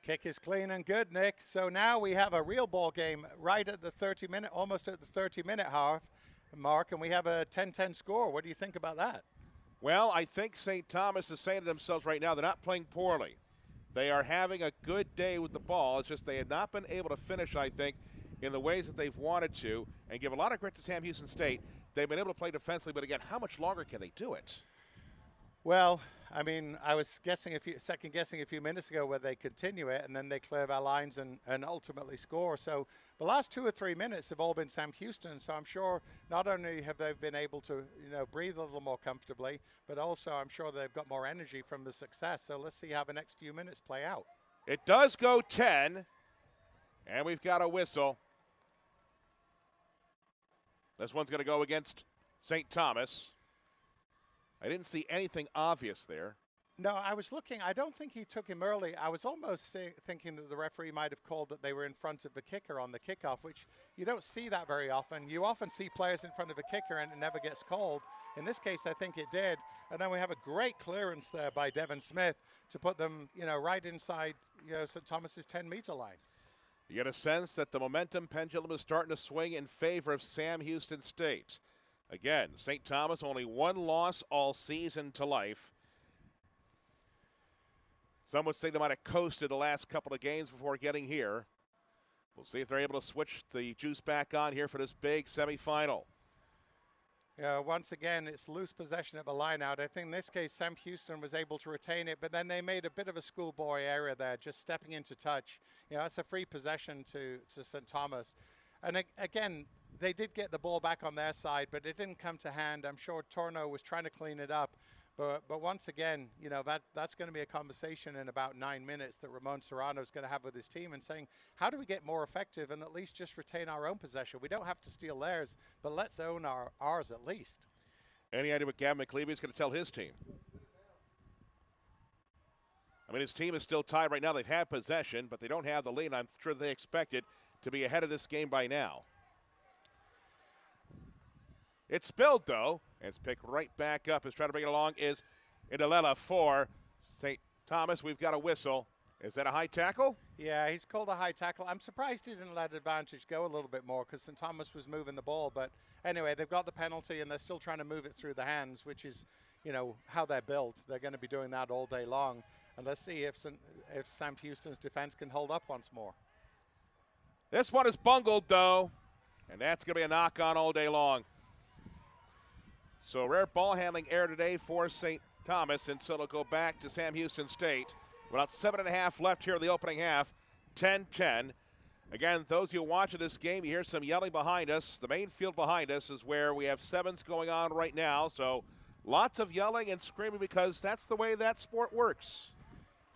[SPEAKER 2] Kick is clean and good, Nick. So now we have a real ball game right at the 30-minute, almost at the 30-minute mark, and we have a 10-10 score. What do you think about that?
[SPEAKER 1] Well, I think St. Thomas is saying to themselves right now, they're not playing poorly. They are having a good day with the ball. It's just they have not been able to finish, I think, in the ways that they've wanted to, and give a lot of credit to Sam Houston State. They've been able to play defensively, but again, how much longer can they do it?
[SPEAKER 2] Well, I mean, I was second guessing a few minutes ago whether they continue it, and then they clear our lines and ultimately score. So the last 2 or 3 minutes have all been Sam Houston. So I'm sure not only have they been able to, breathe a little more comfortably, but also I'm sure they've got more energy from the success. So let's see how the next few minutes play out.
[SPEAKER 1] It does go 10, and we've got a whistle. This one's going to go against St. Thomas. I didn't see anything obvious there.
[SPEAKER 2] No, I was looking. I don't think he took him early. I was almost thinking that the referee might have called that they were in front of the kicker on the kickoff, which you don't see that very often. You often see players in front of a kicker and it never gets called. In this case, I think it did. And then we have a great clearance there by Devin Smith to put them, right inside, St. Thomas's 10-meter line.
[SPEAKER 1] You get a sense that the momentum pendulum is starting to swing in favor of Sam Houston State. Again, St. Thomas only one loss all season to life. Some would say they might have coasted the last couple of games before getting here. We'll see if they're able to switch the juice back on here for this big semifinal.
[SPEAKER 2] Once again, it's loose possession at the line out. I think in this case, Sam Houston was able to retain it, but then they made a bit of a schoolboy error there, just stepping into touch. It's a free possession to St. Thomas. And again, they did get the ball back on their side, but it didn't come to hand. I'm sure Torno was trying to clean it up. But once again, that's going to be a conversation in about 9 minutes that Ramon Serrano is going to have with his team and saying, how do we get more effective and at least just retain our own possession? We don't have to steal theirs, but let's own ours at least.
[SPEAKER 1] Any idea what Gavin McLeavy is going to tell his team? I mean, his team is still tied right now. They've had possession, but they don't have the lead. I'm sure they expected to be ahead of this game by now. It's spilled, though. And it's picked right back up. Is trying to bring it along is Indalela for St. Thomas. We've got a whistle. Is that a high tackle?
[SPEAKER 2] Yeah, he's called a high tackle. I'm surprised he didn't let advantage go a little bit more because St. Thomas was moving the ball. But anyway, they've got the penalty and they're still trying to move it through the hands, which is, how they're built. They're going to be doing that all day long. And let's see if Sam Houston's defense can hold up once more.
[SPEAKER 1] This one is bungled, though. And that's going to be a knock-on all day long. So rare ball handling error today for St. Thomas, and so it'll go back to Sam Houston State. About 7.5 left here in the opening half, 10-10. Again, those of you watching this game, you hear some yelling behind us. The main field behind us is where we have sevens going on right now, so lots of yelling and screaming because that's the way that sport works.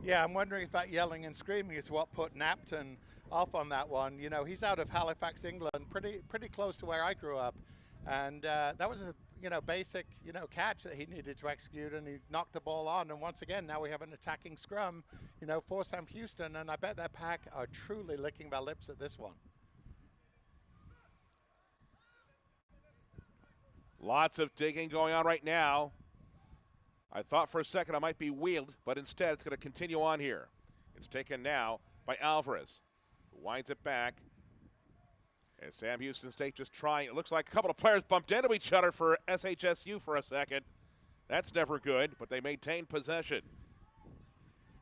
[SPEAKER 2] Yeah, I'm wondering if that yelling and screaming is what put Napton off on that one. He's out of Halifax, England, pretty close to where I grew up. And that was a basic catch that he needed to execute, and he knocked the ball on. And once again, now we have an attacking scrum for Sam Houston, and I bet their pack are truly licking their lips at this one.
[SPEAKER 1] Lots of digging going on right now. I thought for a second I might be wheeled, but instead it's going to continue on here. It's taken now by Alvarez, who winds it back. And Sam Houston State just trying. It looks like a couple of players bumped into each other for SHSU for a second. That's never good, but they maintain possession.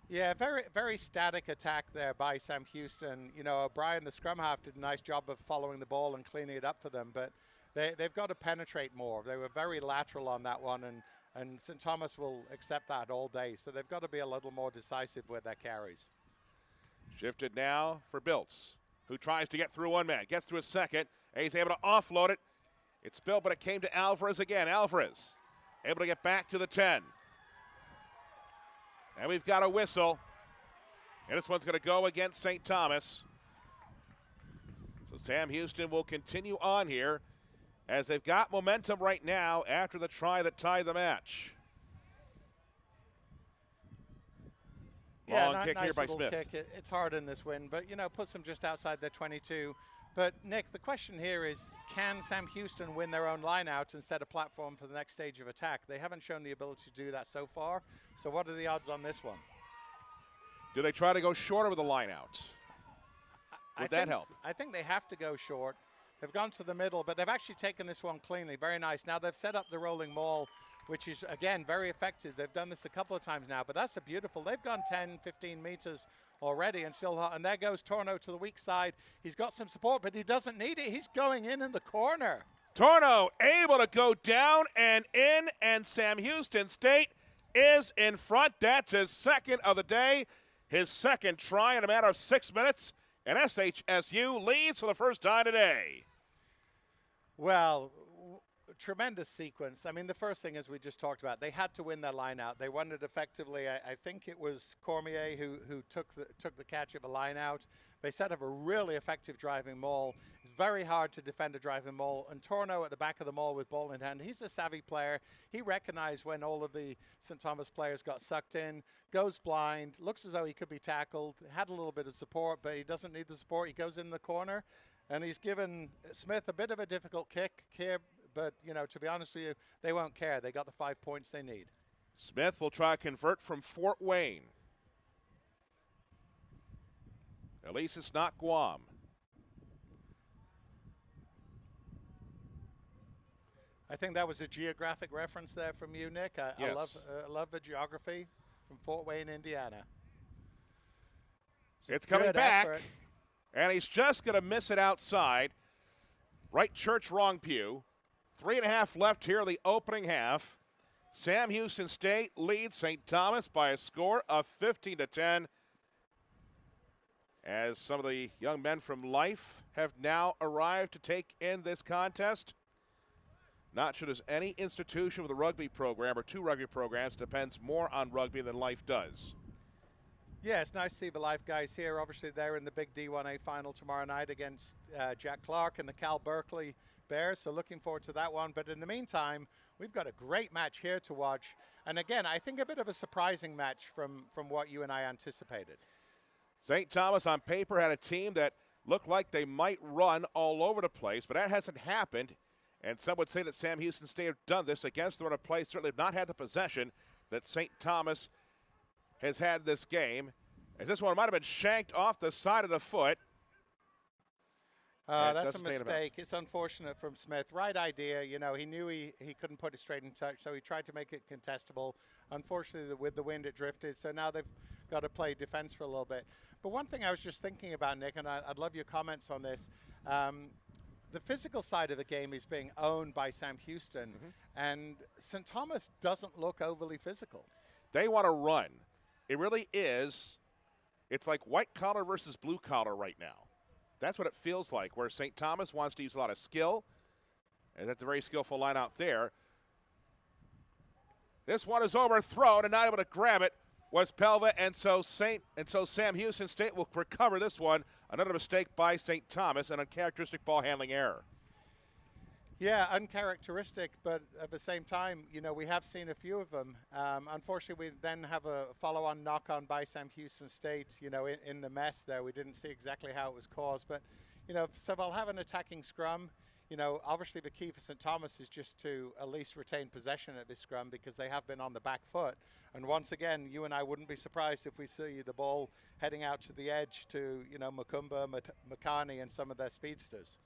[SPEAKER 2] Yeah, very, very static attack there by Sam Houston. O'Brien, the scrum half, did a nice job of following the ball and cleaning it up for them, but they've got to penetrate more. They were very lateral on that one, and St. Thomas will accept that all day, so they've got to be a little more decisive with their carries.
[SPEAKER 1] Shifted now for Biltz, who tries to get through one man, gets through a second, and he's able to offload it. It's spilled, but it came to Alvarez again. Alvarez able to get back to the 10. And we've got a whistle. And this one's going to go against St. Thomas. So Sam Houston will continue on here as they've got momentum right now after the try that tied the match.
[SPEAKER 2] Yeah,
[SPEAKER 1] Long kick
[SPEAKER 2] nice
[SPEAKER 1] here by
[SPEAKER 2] little
[SPEAKER 1] Smith.
[SPEAKER 2] Kick. It's hard in this win, but puts them just outside their 22. But Nick, the question here is, can Sam Houston win their own line out and set a platform for the next stage of attack? They haven't shown the ability to do that so far. So what are the odds on this one?
[SPEAKER 1] Do they try to go shorter with the line out? Would that help?
[SPEAKER 2] I think they have to go short. They've gone to the middle, but they've actually taken this one cleanly. Very nice. Now they've set up the rolling maul, which is, again, very effective. They've done this a couple of times now, but that's a beautiful. They've gone 10, 15 meters already and still, and there goes Torno to the weak side. He's got some support, but he doesn't need it. He's going in the corner.
[SPEAKER 1] Torno able to go down and in, and Sam Houston State is in front. That's his second of the day, his second try in a matter of 6 minutes, and SHSU leads for the first time today.
[SPEAKER 2] Well, tremendous sequence. I mean, the first thing, as we just talked about, they had to win their line out. They won it effectively. I think it was Cormier who took the catch of a line out. They set up a really effective driving maul. very hard to defend a driving maul. And Torno at the back of the maul with ball in hand. He's a savvy player. He recognized when all of the St. Thomas players got sucked in, goes blind, looks as though he could be tackled, had a little bit of support, but he doesn't need the support. He goes in the corner, and he's given Smith a bit of a difficult kick here. But, you know, to be honest with you, they won't care. They got the 5 points they need.
[SPEAKER 1] Smith will try to convert from Fort Wayne. At least it's not Guam.
[SPEAKER 2] I think that was a geographic reference there from you, Nick.
[SPEAKER 1] Yes.
[SPEAKER 2] I love the geography from Fort Wayne, Indiana.
[SPEAKER 1] It's coming back,
[SPEAKER 2] effort.
[SPEAKER 1] and he's just going to miss it outside. Right church, wrong pew. 3.5 left here in the opening half. Sam Houston State leads St. Thomas by a score of 15-10. As some of the young men from Life have now arrived to take in this contest. Not sure there's any institution with a rugby program or 2 rugby programs depends more on rugby than Life does.
[SPEAKER 2] Yeah, it's nice to see the Life guys here. Obviously, they're in the big D1AA final tomorrow night against Jack Clark and the Cal Berkeley Bears, so looking forward to that one. But in the meantime, we've got a great match here to watch. And again, I think a bit of a surprising match from what you and I anticipated.
[SPEAKER 1] St. Thomas on paper had a team that looked like they might run all over the place, but that hasn't happened. And some would say that Sam Houston State have done this against the run of play. Certainly have not had the possession that St. Thomas has had this game. As this one might have been shanked off the side of the foot.
[SPEAKER 2] That's a mistake. It's unfortunate from Smith. Right idea. You know, he knew he couldn't put it straight in touch, so he tried to make it contestable. Unfortunately, with the wind, it drifted. So now they've got to play defense for a little bit. But one thing I was just thinking about, Nick, and I'd love your comments on this. The physical side of the game is being owned by Sam Houston, and St. Thomas doesn't look overly physical.
[SPEAKER 1] They want to run. It really is. It's like white collar versus blue collar right now. That's what it feels like, where St. Thomas wants to use a lot of skill, and that's a very skillful line out there. This one is overthrown, and not able to grab it was Pelva, and so Sam Houston State will recover this one. Another mistake by St. Thomas, an uncharacteristic ball handling error.
[SPEAKER 2] Yeah, uncharacteristic, but at the same time, you know, we have seen a few of them. Unfortunately, we then have a follow-on knock-on by Sam Houston State, you know, in the mess there. We didn't see exactly how it was caused, but, you know, so they'll have an attacking scrum. You know, obviously the key for St. Thomas is just to at least retain possession at this scrum because they have been on the back foot. And once again, you and I wouldn't be surprised if we see the ball heading out to the edge to, you know, Makumba, Makani, and some of their speedsters.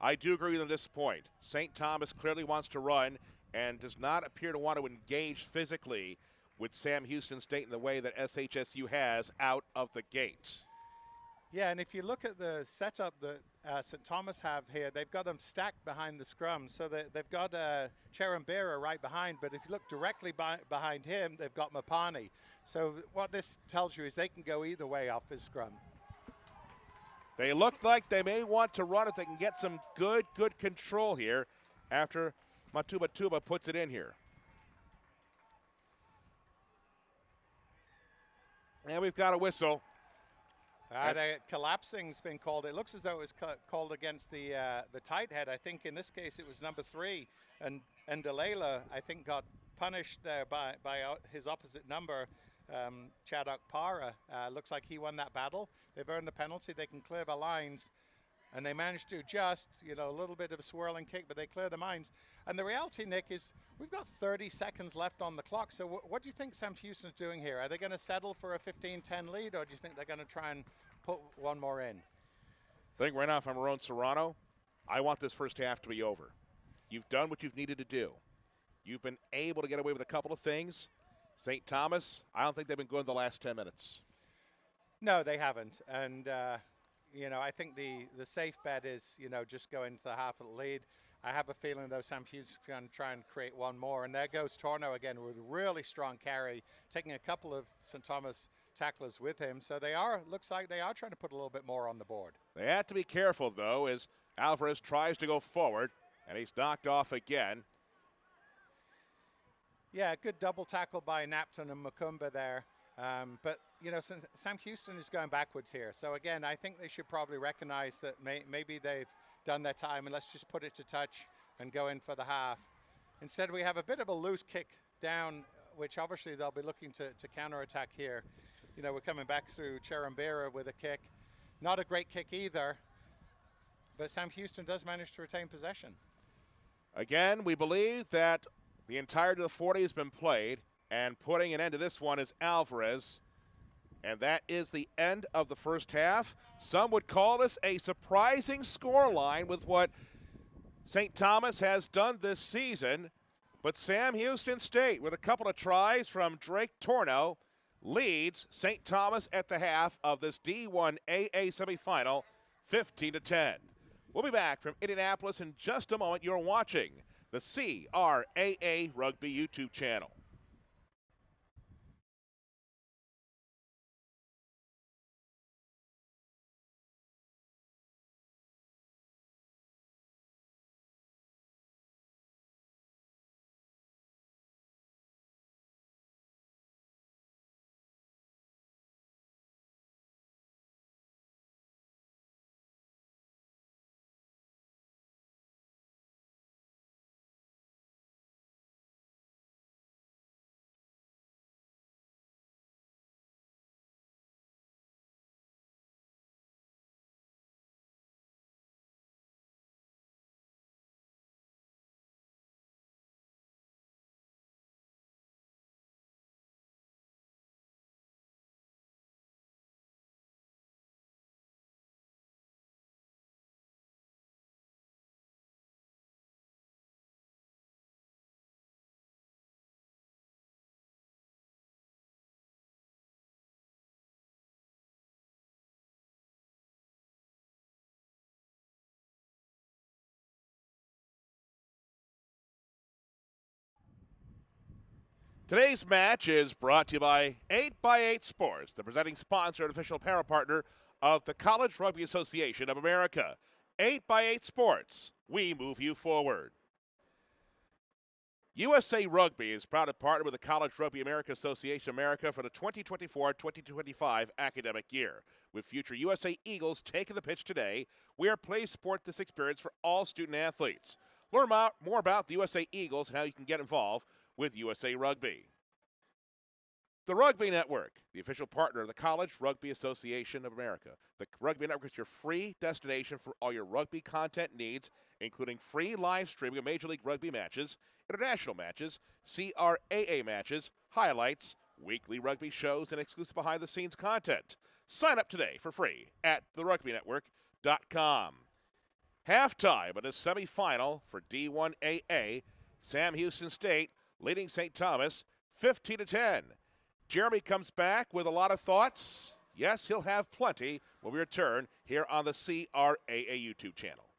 [SPEAKER 1] I do agree with them at this point. St. Thomas clearly wants to run and does not appear to want to engage physically with Sam Houston State in the way that SHSU has out of the gate.
[SPEAKER 2] Yeah, and if you look at the setup that St. Thomas have here, they've got them stacked behind the scrum. So they've got Cherambira right behind, but if you look directly behind him, they've got Mapani. So what this tells you is they can go either way off his scrum.
[SPEAKER 1] They look like they may want to run if they can get some good control here after Tuba puts it in here. And we've got a whistle.
[SPEAKER 2] The collapsing's been called. It looks as though it was called against the tight head. I think in this case it was number 3, and Delela, I think, got punished there by his opposite number, Chadok Para. Looks like he won that battle. They've earned the penalty. They can clear the lines, and they managed to just, you know, a little bit of a swirling kick, but they clear the lines. And the reality, Nick, is we've got 30 seconds left on the clock. So what do you think Sam Houston's doing here? Are they going to settle for a 15-10 lead, or do you think they're going to try and put one more in?
[SPEAKER 1] I think right now, if I'm Marone Serrano, I want this first half to be over. You've done what you've needed to do. You've been able to get away with a couple of things. St. Thomas, I don't think they've been good in the last 10 minutes.
[SPEAKER 2] No, they haven't. And, you know, I think the safe bet is, you know, just go into the half of the lead. I have a feeling, though, Sam Houston's going to try and create one more. And there goes Torno again with a really strong carry, taking a couple of St. Thomas tacklers with him. So looks like they are trying to put a little bit more on the board.
[SPEAKER 1] They have to be careful, though, as Alvarez tries to go forward, and he's knocked off again.
[SPEAKER 2] Yeah, good double tackle by Napton and Makumba there. But, you know, Sam Houston is going backwards here. So, again, I think they should probably recognize that maybe they've done their time and let's just put it to touch and go in for the half. Instead, we have a bit of a loose kick down, which obviously they'll be looking to counterattack here. You know, we're coming back through Cherambira with a kick. Not a great kick either, but Sam Houston does manage to retain possession.
[SPEAKER 1] Again, we believe that the entirety of the 40 has been played, and putting an end to this one is Alvarez. And that is the end of the first half. Some would call this a surprising scoreline with what St. Thomas has done this season. But Sam Houston State, with a couple of tries from Drake Torno, leads St. Thomas at the half of this D1AA semifinal, 15-10. We'll be back from Indianapolis in just a moment. You're watching the CRAA Rugby YouTube channel. Today's match is brought to you by 8x8 Sports, the presenting sponsor and official apparel partner of the College Rugby Association of America. 8x8 Sports, we move you forward. USA Rugby is proud to partner with the College Rugby America Association of America for the 2024-2025 academic year. With future USA Eagles taking the pitch today, we are pleased to support this experience for all student athletes. Learn more about the USA Eagles and how you can get involved with USA Rugby. The Rugby Network, the official partner of the College Rugby Association of America. The Rugby Network is your free destination for all your rugby content needs, including free live streaming of Major League Rugby matches, international matches, CRAA matches, highlights, weekly rugby shows, and exclusive behind-the-scenes content. Sign up today for free at therugbynetwork.com. Halftime of the semifinal for D1AA, Sam Houston State leading St. Thomas 15-10. Jeremy comes back with a lot of thoughts. Yes, he'll have plenty when we return here on the CRAA YouTube channel.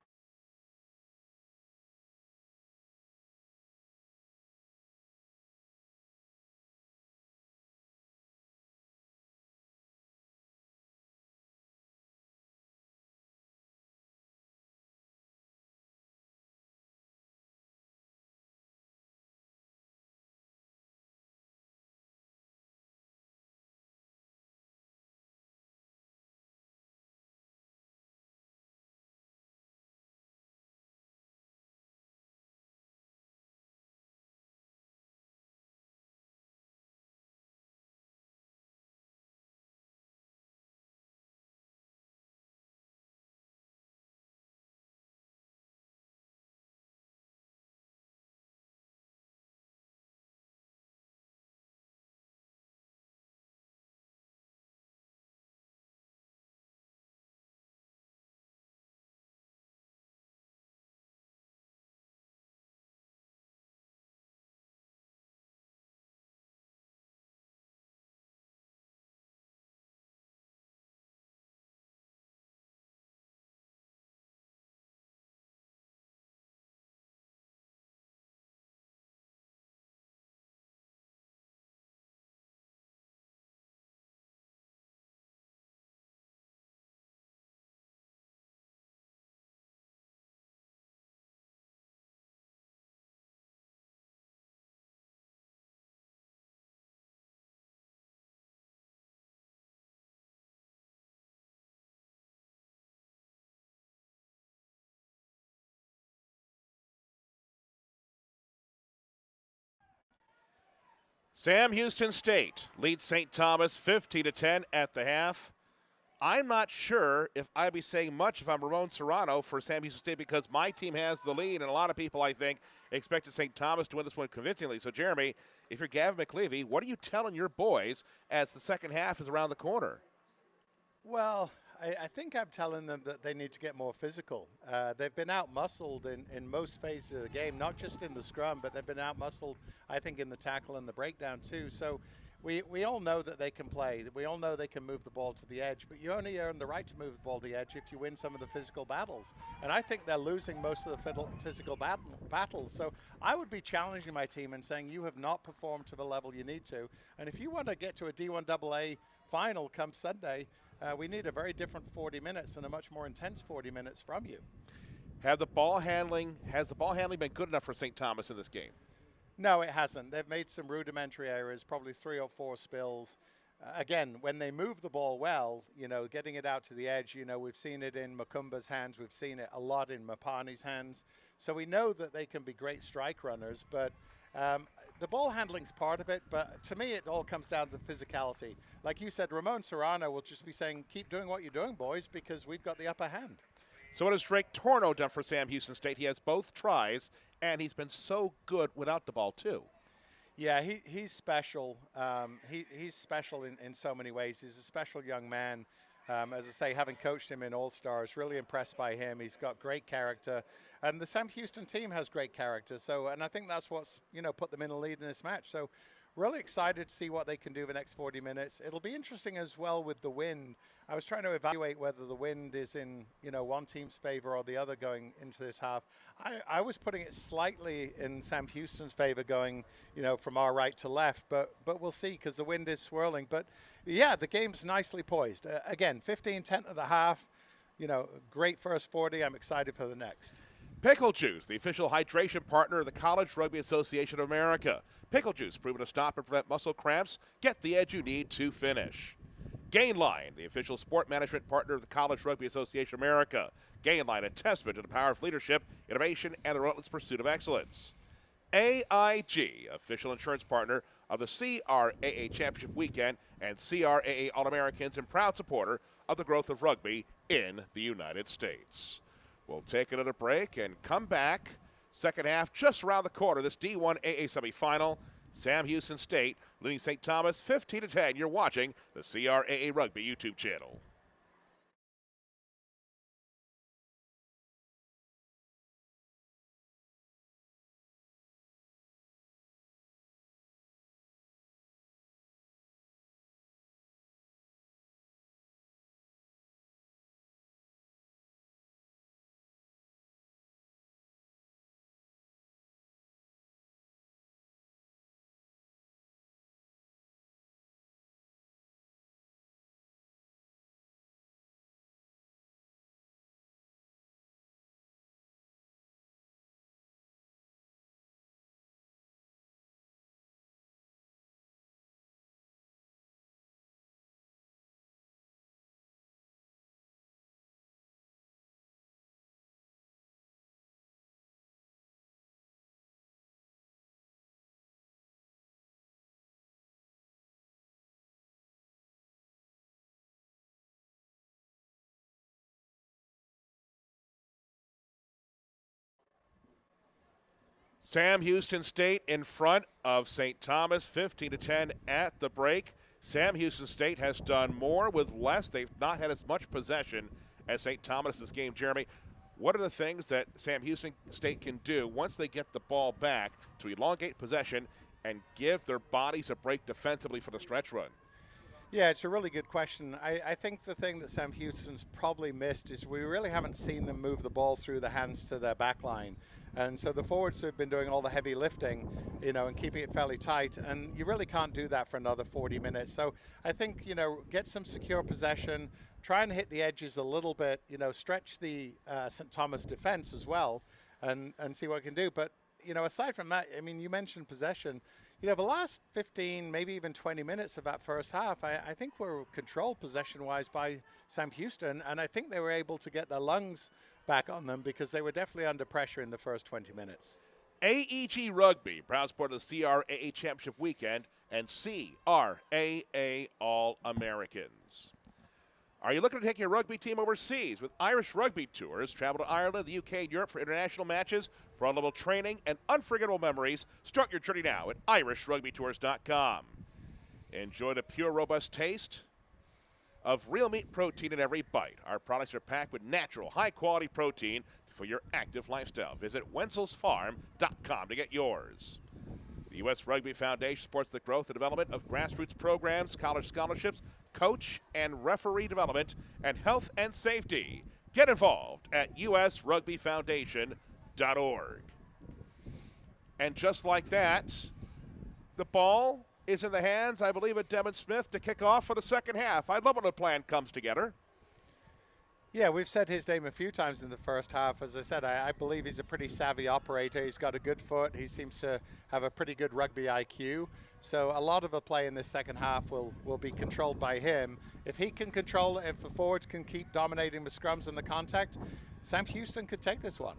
[SPEAKER 1] Sam Houston State leads St. Thomas 15-10 at the half. I'm not sure if I'd be saying much if I'm Ramon Serrano for Sam Houston State because my team has the lead, and a lot of people, I think, expected St. Thomas to win this one convincingly. So, Jeremy, if you're Gavin McLevy, what are you telling your boys as the second half is around the corner?
[SPEAKER 2] Well, I think I'm telling them that they need to get more physical. They've been out-muscled in most phases of the game, not just in the scrum, but they've been out-muscled, I think, in the tackle and the breakdown too. So we all know that they can play. We all know they can move the ball to the edge, but you only earn the right to move the ball to the edge if you win some of the physical battles. And I think they're losing most of the physical battles. So I would be challenging my team and saying you have not performed to the level you need to. And if you want to get to a D1AA final come Sunday, we need a very different 40 minutes and a much more intense 40 minutes from you.
[SPEAKER 1] Has the ball handling been good enough for St. Thomas in this game?
[SPEAKER 2] No, it hasn't. They've made some rudimentary errors, probably 3 or 4 spills. Again, when they move the ball well, getting it out to the edge, we've seen it in Makumba's hands. We've seen it a lot in Mapani's hands. So we know that they can be great strike runners, but the ball handling's part of it, but to me it all comes down to physicality. Like you said, Ramon Serrano will just be saying, keep doing what you're doing, boys, because we've got the upper hand.
[SPEAKER 1] So what has Drake Torno done for Sam Houston State? He has both tries, and he's been so good without the ball, too.
[SPEAKER 2] Yeah, he's special. He's special in so many ways. He's a special young man. As I say, having coached him in All-Stars, really impressed by him. He's got great character. And the Sam Houston team has great character. And I think that's what's, put them in a lead in this match. So really excited to see what they can do the next 40 minutes. It'll be interesting as well with the wind. I was trying to evaluate whether the wind is in, one team's favor or the other going into this half. I was putting it slightly in Sam Houston's favor going, from our right to left, but we'll see because the wind is swirling. But yeah, the game's nicely poised. Again, 15-10 at the half, great first 40. I'm excited for the next.
[SPEAKER 1] Pickle Juice, the official hydration partner of the College Rugby Association of America. Pickle Juice, proven to stop and prevent muscle cramps. Get the edge you need to finish. Gainline, the official sport management partner of the College Rugby Association of America. Gainline, a testament to the power of leadership, innovation, and the relentless pursuit of excellence. AIG, official insurance partner of the CRAA Championship Weekend and CRAA All-Americans and proud supporter of the growth of rugby in the United States. We'll take another break and come back. Second half just around the corner. This D1AA semifinal. Sam Houston State leading St. Thomas 15-10. You're watching the CRAA Rugby YouTube channel. Sam Houston State in front of St. Thomas 15-10 at the break. Sam Houston State has done more with less. They've not had as much possession as St. Thomas this game. Jeremy, what are the things that Sam Houston State can do once they get the ball back to elongate possession and give their bodies a break defensively for the stretch run?
[SPEAKER 2] Yeah, it's a really good question. I think the thing that Sam Houston's probably missed is we really haven't seen them move the ball through the hands to their back line. And so the forwards have been doing all the heavy lifting, and keeping it fairly tight. And you really can't do that for another 40 minutes. So I think, get some secure possession, try and hit the edges a little bit, stretch the St. Thomas defense as well and see what it can do. But, aside from that, I mean, you mentioned possession. The last 15, maybe even 20 minutes of that first half, I think were controlled possession-wise by Sam Houston, and I think they were able to get their lungs back on them because they were definitely under pressure in the first 20 minutes.
[SPEAKER 1] AEG Rugby, proud support of the CRAA Championship Weekend and CRAA All-Americans. Are you looking to take your rugby team overseas? With Irish Rugby Tours, travel to Ireland, the UK, and Europe for international matches, pro-level training, and unforgettable memories. Start your journey now at IrishRugbyTours.com. Enjoy the pure, robust taste of real meat protein in every bite. Our products are packed with natural, high-quality protein for your active lifestyle. Visit wenzelsfarm.com to get yours. The U.S. Rugby Foundation supports the growth and development of grassroots programs, college scholarships, coach and referee development, and health and safety. Get involved at usrugbyfoundation.org. And just like that, the ball is in the hands, I believe, of Devin Smith to kick off for the second half. I love when the plan comes together.
[SPEAKER 2] Yeah, we've said his name a few times in the first half. As I said, I believe he's a pretty savvy operator. He's got a good foot. He seems to have a pretty good rugby IQ. So a lot of the play in this second half will be controlled by him. If he can control it, if the forwards can keep dominating the scrums and the contact, Sam Houston could take this one.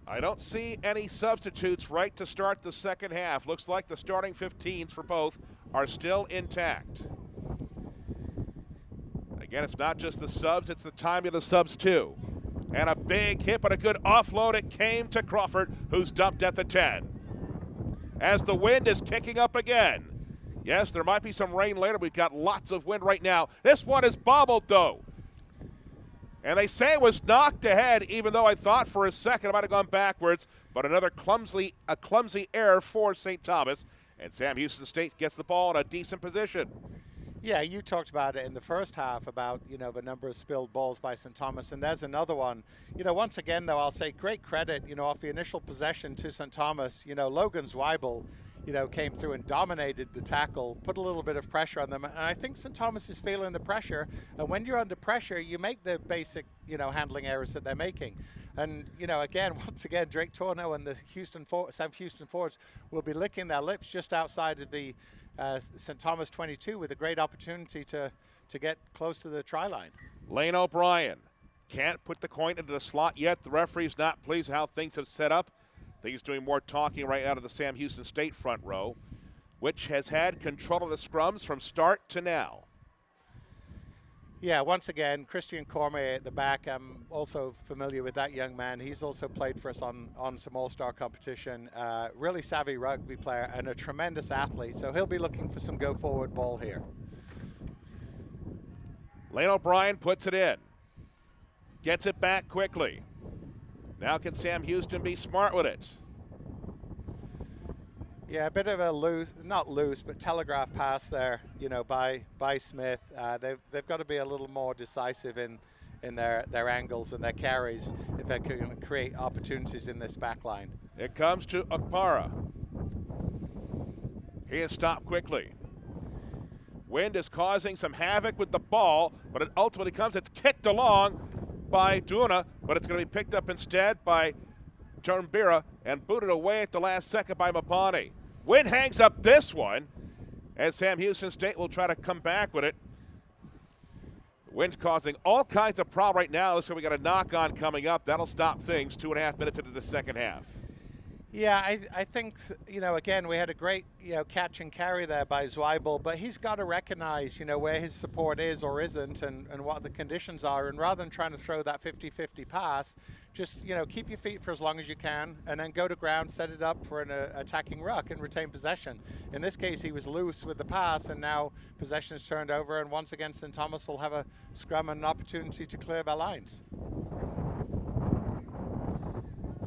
[SPEAKER 1] I don't see any substitutes right to start the second half. Looks like the starting 15s for both are still intact. Again, it's not just the subs, it's the timing of the subs too. And a big hit, but a good offload. It came to Crawford, who's dumped at the 10. As the wind is kicking up again. Yes, there might be some rain later. We've got lots of wind right now. This one is bobbled, though. And they say it was knocked ahead, even though I thought for a second it might have gone backwards. But another clumsy error for St. Thomas. And Sam Houston State gets the ball in a decent position.
[SPEAKER 2] Yeah, you talked about it in the first half about, the number of spilled balls by St. Thomas, and there's another one. Once again, though, I'll say great credit, off the initial possession to St. Thomas. Logan Zweibel, came through and dominated the tackle, put a little bit of pressure on them, and I think St. Thomas is feeling the pressure, and when you're under pressure, you make the basic, handling errors that they're making. And, once again, Drake Torno and the Sam Houston forwards will be licking their lips just outside of the St. Thomas 22 with a great opportunity to get close to the try line.
[SPEAKER 1] Lane O'Brien can't put the coin into the slot yet. The referee's not pleased how things have set up. I think he's doing more talking right out of the Sam Houston State front row, which has had control of the scrums from start to now.
[SPEAKER 2] Yeah, once again, Christian Cormier at the back. I'm also familiar with that young man. He's also played for us on some all-star competition. Really savvy rugby player and a tremendous athlete. So he'll be looking for some go-forward ball here.
[SPEAKER 1] Lane O'Brien puts it in. Gets it back quickly. Now can Sam Houston be smart with it?
[SPEAKER 2] Yeah, a bit of a not loose, but telegraph pass there, by Smith. They've got to be a little more decisive in their angles and their carries if they're going to create opportunities in this back line.
[SPEAKER 1] It comes to Okpara. He is stopped quickly. Wind is causing some havoc with the ball, but it ultimately it's kicked along by Duna, but it's going to be picked up instead by Turnbira and booted away at the last second by Mabani. Wind hangs up this one as Sam Houston State will try to come back with it. The wind causing all kinds of problems right now, so we got a knock-on coming up. That'll stop things 2.5 minutes into the second half.
[SPEAKER 2] Yeah, I think, again, we had a great, catch and carry there by Zweibel, but he's got to recognize, where his support is or isn't and what the conditions are. And rather than trying to throw that 50-50 pass, just, keep your feet for as long as you can and then go to ground, set it up for an attacking ruck and retain possession. In this case, he was loose with the pass and now possession is turned over. And once again, St. Thomas will have a scrum and an opportunity to clear their lines.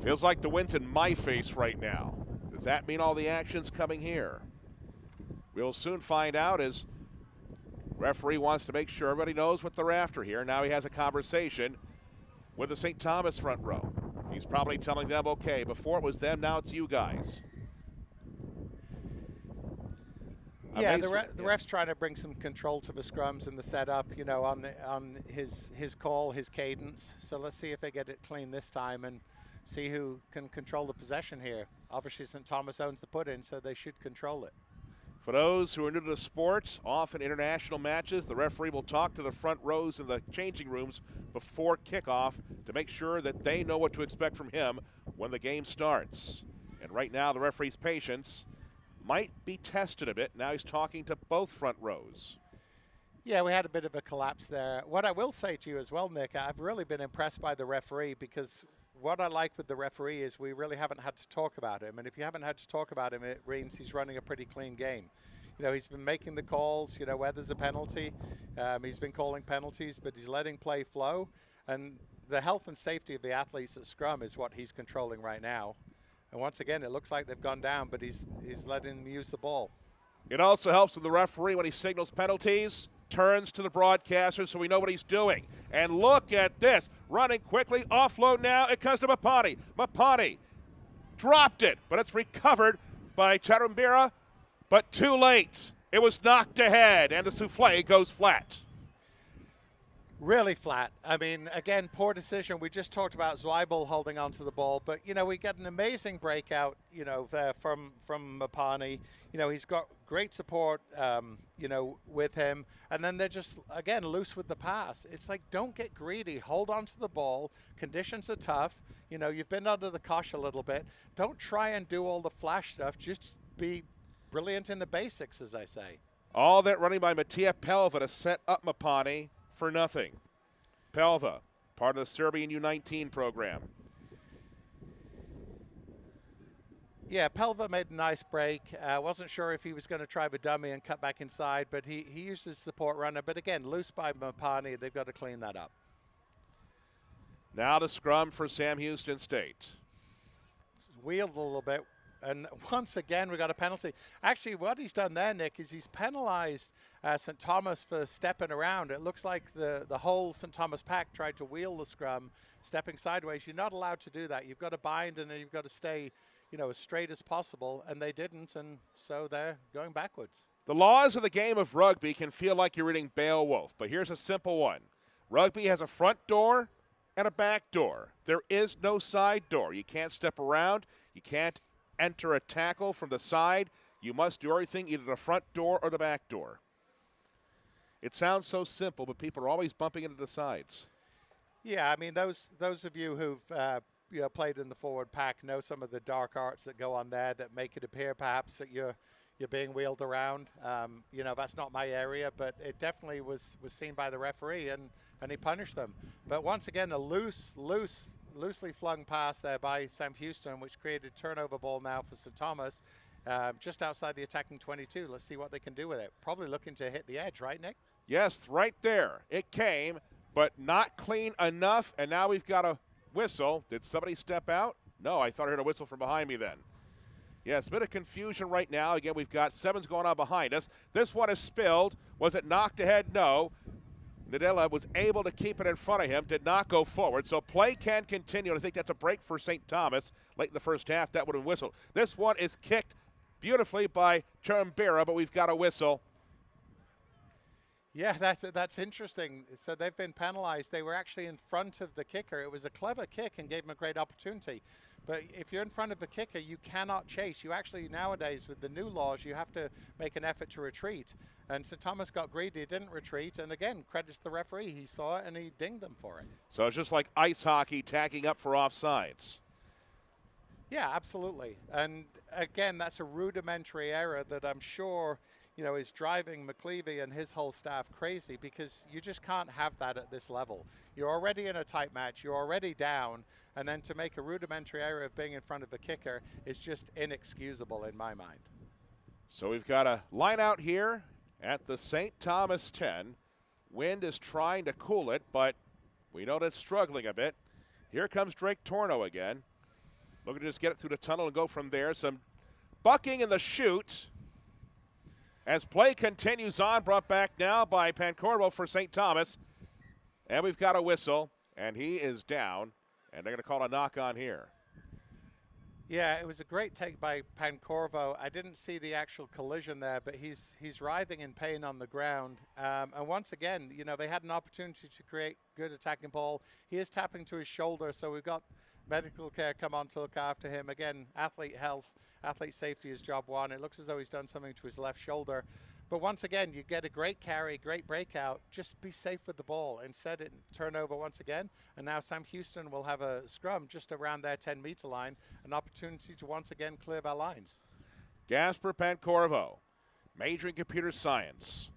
[SPEAKER 1] Feels like the wind's in my face right now. Does that mean all the action's coming here? We'll soon find out as referee wants to make sure everybody knows what they're after here. Now he has a conversation with the St. Thomas front row. He's probably telling them, okay, before it was them, now it's you guys.
[SPEAKER 2] Yeah, the ref's trying to bring some control to the scrums and the setup, on his call, his cadence. So let's see if they get it clean this time and see who can control the possession here. Obviously, St. Thomas owns the put-in, so they should control it.
[SPEAKER 1] For those who are new to the sport, often international matches, the referee will talk to the front rows in the changing rooms before kickoff to make sure that they know what to expect from him when the game starts. And right now, the referee's patience might be tested a bit. Now he's talking to both front rows.
[SPEAKER 2] Yeah, we had a bit of a collapse there. What I will say to you as well, Nick, I've really been impressed by the referee, because what I like with the referee is we really haven't had to talk about him. And if you haven't had to talk about him, it means he's running a pretty clean game. You know, he's been making the calls, you know, where there's a penalty. He's been calling penalties, but he's letting play flow. And the health and safety of the athletes at scrum is what he's controlling right now. And once again, it looks like they've gone down, but he's letting them use the ball.
[SPEAKER 1] It also helps with the referee when he signals penalties, turns to the broadcaster so we know what he's doing. And look at this, running quickly, offload now, it comes to Mapani. Mapani dropped it, but it's recovered by Charumbira, but too late. It was knocked ahead, and the souffle goes flat.
[SPEAKER 2] Really flat. I mean, again, poor decision. We just talked about Zweibel holding onto the ball, but, you know, we get an amazing breakout, you know, from Mapani. You know, he's got great support, you know, with him. And then they're just, again, loose with the pass. It's like, don't get greedy. Hold on to the ball. Conditions are tough. You know, you've been under the cosh a little bit. Don't try and do all the flash stuff. Just be brilliant in the basics, as I say.
[SPEAKER 1] All that running by Mattia Pelva to set up Mapani for nothing. Pelva, part of the Serbian U19 program.
[SPEAKER 2] Yeah, Pelva made a nice break. Wasn't sure if he was going to try the dummy and cut back inside, but he used his support runner. But again, loose by Mapani. They've got to clean that up.
[SPEAKER 1] Now to scrum for Sam Houston State.
[SPEAKER 2] Wheeled a little bit. And once again, we got a penalty. Actually, what he's done there, Nick, is he's penalized St. Thomas for stepping around. It looks like the whole St. Thomas pack tried to wheel the scrum, stepping sideways. You're not allowed to do that. You've got to bind, and then you've got to stay, you know, as straight as possible. And they didn't, and so they're going backwards.
[SPEAKER 1] The laws of the game of rugby can feel like you're reading Beowulf, but here's a simple one. Rugby has a front door and a back door. There is no side door. You can't step around. You can't enter a tackle from the side. You must do everything either the front door or the back door. It sounds so simple, but people are always bumping into the sides.
[SPEAKER 2] Yeah, I mean, those of you who've you know, played in the forward pack know some of the dark arts that go on there that make it appear perhaps that you're being wheeled around. You know, that's not my area, but it definitely was seen by the referee, and he punished them. But once again, a loosely flung pass there by Sam Houston, which created turnover ball now for St. Thomas, just outside the attacking 22. Let's see what they can do with it. Probably looking to hit the edge, right, Nick?
[SPEAKER 1] Yes, right there. It came, but not clean enough, and now we've got a whistle. Did somebody step out? No, I thought I heard a whistle from behind me then. Yes, a bit of confusion right now. Again, we've got sevens going on behind us. This one is spilled. Was it knocked ahead? No. Nadella was able to keep it in front of him, did not go forward, so play can continue, and I think that's a break for St. Thomas. Late in the first half, that would have whistled. This one is kicked beautifully by Charumbira, but we've got a whistle.
[SPEAKER 2] Yeah, that's interesting. So they've been penalized. They were actually in front of the kicker. It was a clever kick and gave him a great opportunity. But if you're in front of the kicker, you cannot chase. You actually, nowadays, with the new laws, you have to make an effort to retreat. And St. Thomas got greedy, didn't retreat. And again, credits the referee. He saw it and he dinged them for it.
[SPEAKER 1] So it's just like ice hockey tagging up for offsides.
[SPEAKER 2] Yeah, absolutely. And again, that's a rudimentary error that I'm sure, you know, is driving McLeavy and his whole staff crazy, because you just can't have that at this level. You're already in a tight match. You're already down. And then to make a rudimentary error of being in front of the kicker is just inexcusable in my mind.
[SPEAKER 1] So we've got a line out here at the St. Thomas 10. Wind is trying to cool it, but we know that it's struggling a bit. Here comes Drake Torno again. Looking to just get it through the tunnel and go from there. Some bucking in the chute. As play continues on, brought back now by Pancorvo for St. Thomas. And we've got a whistle, and he is down. And they're going to call a knock on here.
[SPEAKER 2] Yeah, it was a great take by Pancorvo. I didn't see the actual collision there, but he's writhing in pain on the ground. And once again, you know, they had an opportunity to create good attacking ball. He is tapping to his shoulder, so we've got medical care come on to look after him. Again, athlete health, athlete safety is job one. It looks as though he's done something to his left shoulder. But once again, you get a great carry, great breakout. Just be safe with the ball. Instead, it turnover once again. And now Sam Houston will have a scrum just around their 10-meter line, an opportunity to once again clear their lines.
[SPEAKER 1] Gasper Pancorvo, majoring in computer science.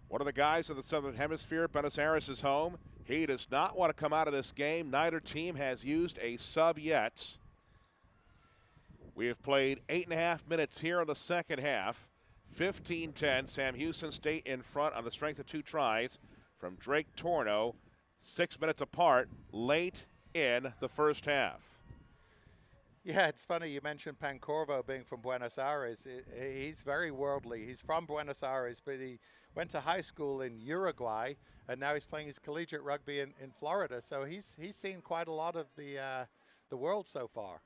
[SPEAKER 1] One of the guys in the Southern Hemisphere, Buenos Aires is home. He does not want to come out of this game. Neither team has used a sub yet. We have played 8.5 minutes here in the second half. 15-10, Sam Houston State in front on the strength of 2 tries from Drake Torno, 6 minutes apart, late in the first half.
[SPEAKER 2] Yeah, it's funny you mentioned Pancorvo being from Buenos Aires. He's very worldly. He's from Buenos Aires, but he went to high school in Uruguay, and now he's playing his collegiate rugby in Florida. So he's seen quite a lot of the world so far.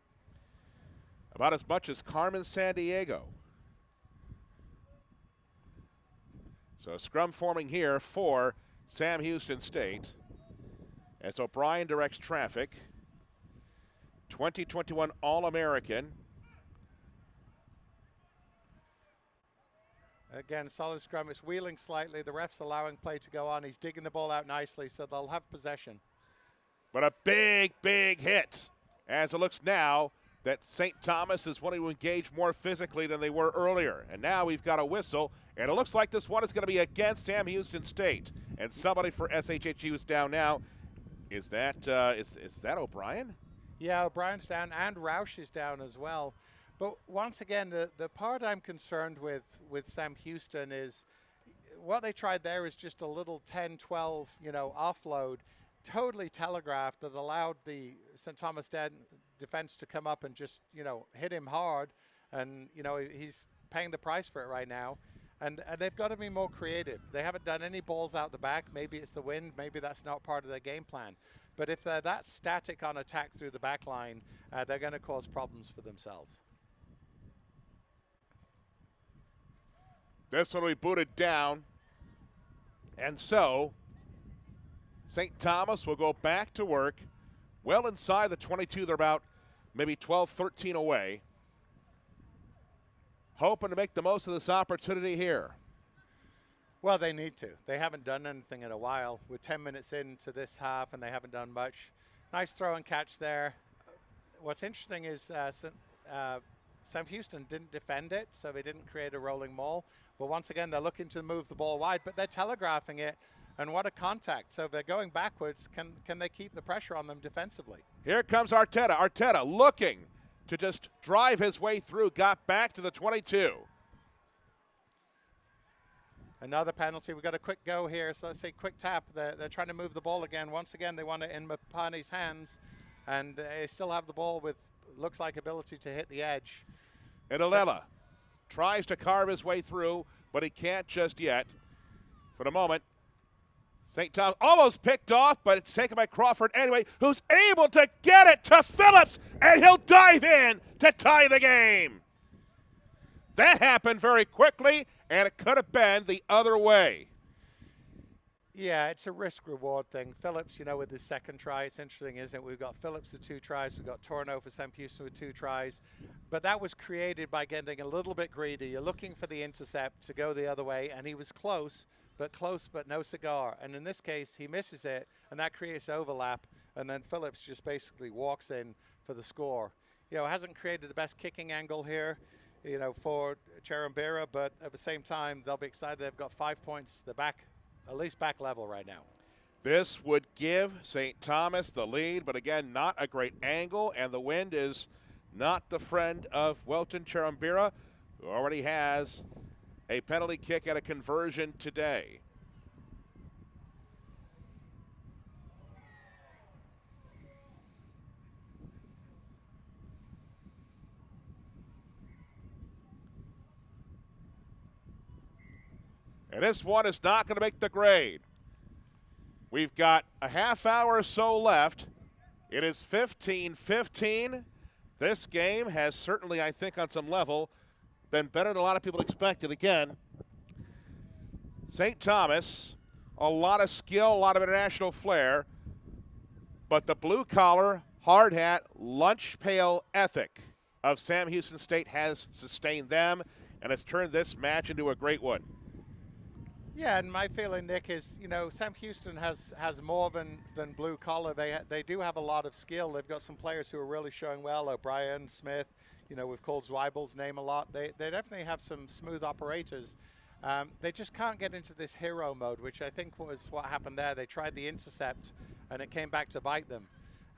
[SPEAKER 1] About as much as Carmen Sandiego. So scrum forming here for Sam Houston State as O'Brien directs traffic. 2021 All-American.
[SPEAKER 2] Again, solid scrum. It's wheeling slightly. The ref's allowing play to go on. He's digging the ball out nicely, so they'll have possession.
[SPEAKER 1] But a big, big hit, as it looks now that St. Thomas is wanting to engage more physically than they were earlier. And now we've got a whistle, and it looks like this one is going to be against Sam Houston State. And somebody for SHSU is down now. Is that O'Brien?
[SPEAKER 2] Yeah, O'Brien's down, and Roush is down as well. But once again, the part I'm concerned with Sam Houston is what they tried there is just a little 10-12, offload, totally telegraphed, that allowed the St. Thomas defense to come up and just, hit him hard. And, he's paying the price for it right now. And they've got to be more creative. They haven't done any balls out the back. Maybe it's the wind. Maybe that's not part of their game plan. But if they're that static on attack through the back line, they're going to cause problems for themselves.
[SPEAKER 1] This one will be booted down. And so St. Thomas will go back to work well inside the 22. They're about maybe 12, 13 away. Hoping to make the most of this opportunity here.
[SPEAKER 2] Well, they need to. They haven't done anything in a while. We're 10 minutes into this half, and they haven't done much. Nice throw and catch there. What's interesting is Sam Houston didn't defend it, so they didn't create a rolling maul. But once again, they're looking to move the ball wide, but they're telegraphing it, and what a contact. So if they're going backwards, can they keep the pressure on them defensively?
[SPEAKER 1] Here comes Arteta. Arteta looking to just drive his way through, got back to the 22.
[SPEAKER 2] Another penalty. We've got a quick go here, so let's say quick tap. They're trying to move the ball again. Once again, they want it in Mapani's hands, and they still have the ball with, looks like, ability to hit the edge.
[SPEAKER 1] And Alela tries to carve his way through, but he can't just yet. For the moment, St. Thomas almost picked off, but it's taken by Crawford anyway, who's able to get it to Phillips, and he'll dive in to tie the game. That happened very quickly, and it could have been the other way.
[SPEAKER 2] Yeah, it's a risk-reward thing. Phillips, with his second try, it's interesting, isn't it? We've got Phillips with 2 tries. We've got Torno for Sam Houston with 2 tries. But that was created by getting a little bit greedy. You're looking for the intercept to go the other way, and he was close but no cigar. And in this case, he misses it, and that creates overlap, and then Phillips just basically walks in for the score. Hasn't created the best kicking angle here, for Cherambira, but at the same time, they'll be excited. They've got 5 points. They're back, at least back level right now.
[SPEAKER 1] This would give St. Thomas the lead, but again, not a great angle, and the wind is not the friend of Welton Cherambira, who already has a penalty kick and a conversion today. And this one is not going to make the grade. We've got a half hour or so left. It is 15-15. This game has certainly, I think, on some level, been better than a lot of people expected. Again, St. Thomas, a lot of skill, a lot of international flair, but the blue-collar, hard-hat, lunch pail ethic of Sam Houston State has sustained them, and it's turned this match into a great one.
[SPEAKER 2] Yeah, and my feeling, Nick, is, Sam Houston has more than blue collar. They do have a lot of skill. They've got some players who are really showing well. O'Brien, Smith, we've called Zweibel's name a lot. They definitely have some smooth operators. They just can't get into this hero mode, which I think was what happened there. They tried the intercept, and it came back to bite them.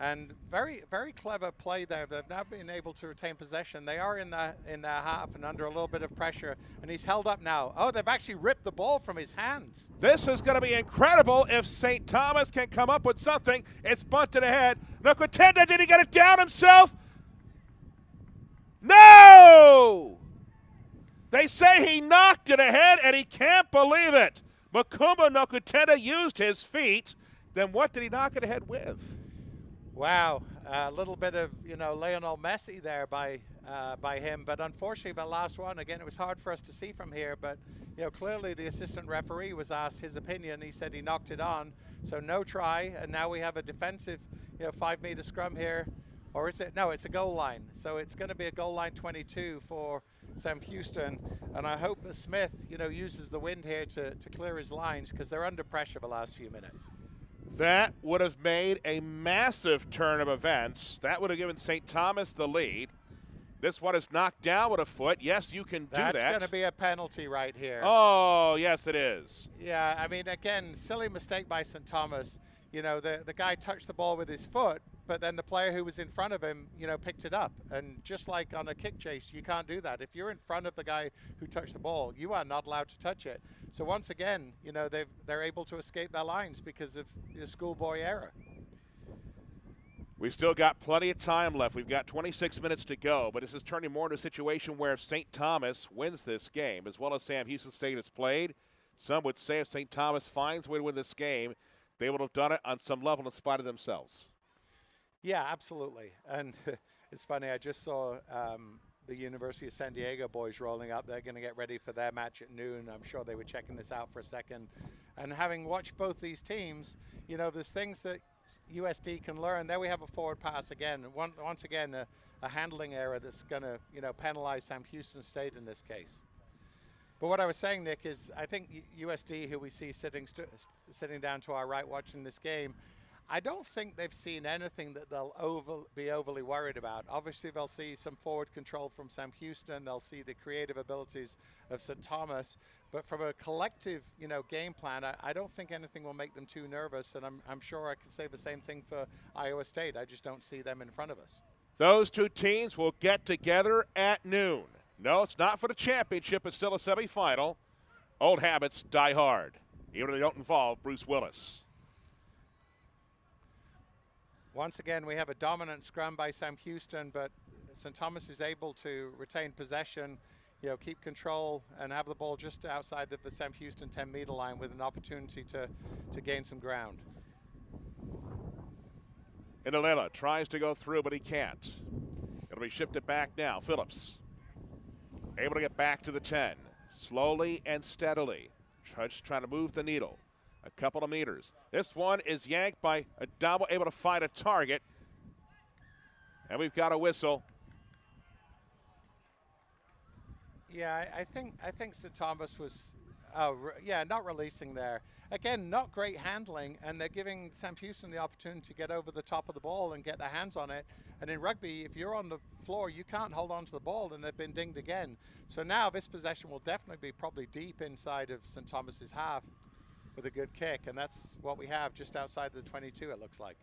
[SPEAKER 2] And very, very clever play there. They've now been able to retain possession. They are in their half and under a little bit of pressure, and he's held up now. Oh, they've actually ripped the ball from his hands.
[SPEAKER 1] This is going to be incredible if St. Thomas can come up with something. It's bunted ahead. Nokutenda, did he get it down himself? No! They say he knocked it ahead, and he can't believe it. Makumba Nokutenda used his feet. Then what did he knock it ahead with?
[SPEAKER 2] Wow, a little bit of, Lionel Messi there by him, but unfortunately the last one, again, it was hard for us to see from here, but, clearly the assistant referee was asked his opinion. He said he knocked it on, so no try, and now we have a defensive, 5-meter scrum here, or is it? No, it's a goal line, so it's going to be a goal line 22 for Sam Houston, and I hope that Smith, uses the wind here to clear his lines, because they're under pressure the last few minutes.
[SPEAKER 1] That would have made a massive turn of events. That would have given St. Thomas the lead. This one is knocked down with a foot. Yes, you can do that.
[SPEAKER 2] That's going to be a penalty right here.
[SPEAKER 1] Oh, yes, it is.
[SPEAKER 2] Yeah, I mean, again, silly mistake by St. Thomas. The guy touched the ball with his foot, but then the player who was in front of him, picked it up. And just like on a kick chase, you can't do that. If you're in front of the guy who touched the ball, you are not allowed to touch it. So once again, they're able to escape their lines because of the schoolboy error.
[SPEAKER 1] We've still got plenty of time left. We've got 26 minutes to go, but this is turning more into a situation where if St. Thomas wins this game, as well as Sam Houston State has played, some would say if St. Thomas finds a way to win this game, they would have done it on some level in spite of themselves.
[SPEAKER 2] Yeah, absolutely. And it's funny, I just saw the University of San Diego boys rolling up. They're going to get ready for their match at noon. I'm sure they were checking this out for a second. And having watched both these teams, there's things that USD can learn. There we have a forward pass again. Once again, a handling error that's going to, penalize Sam Houston State in this case. But what I was saying, Nick, is I think USD, who we see sitting down to our right watching this game, I don't think they've seen anything that they'll be overly worried about. Obviously, they'll see some forward control from Sam Houston. They'll see the creative abilities of St. Thomas. But from a collective, game plan, I don't think anything will make them too nervous. And I'm sure I can say the same thing for Iowa State. I just don't see them in front of us.
[SPEAKER 1] Those two teams will get together at noon. No, it's not for the championship. It's still a semifinal. Old habits die hard, even if they don't involve Bruce Willis.
[SPEAKER 2] Once again, we have a dominant scrum by Sam Houston, but St. Thomas is able to retain possession, keep control, and have the ball just outside of the Sam Houston 10-meter line with an opportunity to gain some ground.
[SPEAKER 1] Inalela tries to go through, but he can't. It'll be shifted back now. Phillips able to get back to the 10, slowly and steadily. Just trying to move the needle a couple of meters. This one is yanked by Adamo, able to find a target. And we've got a whistle.
[SPEAKER 2] Yeah, I think St. Thomas was, not releasing there. Again, not great handling, and they're giving Sam Houston the opportunity to get over the top of the ball and get their hands on it. And in rugby, if you're on the floor, you can't hold on to the ball, and they've been dinged again. So now this possession will definitely be probably deep inside of St. Thomas's half with a good kick, and that's what we have just outside the 22, it looks like.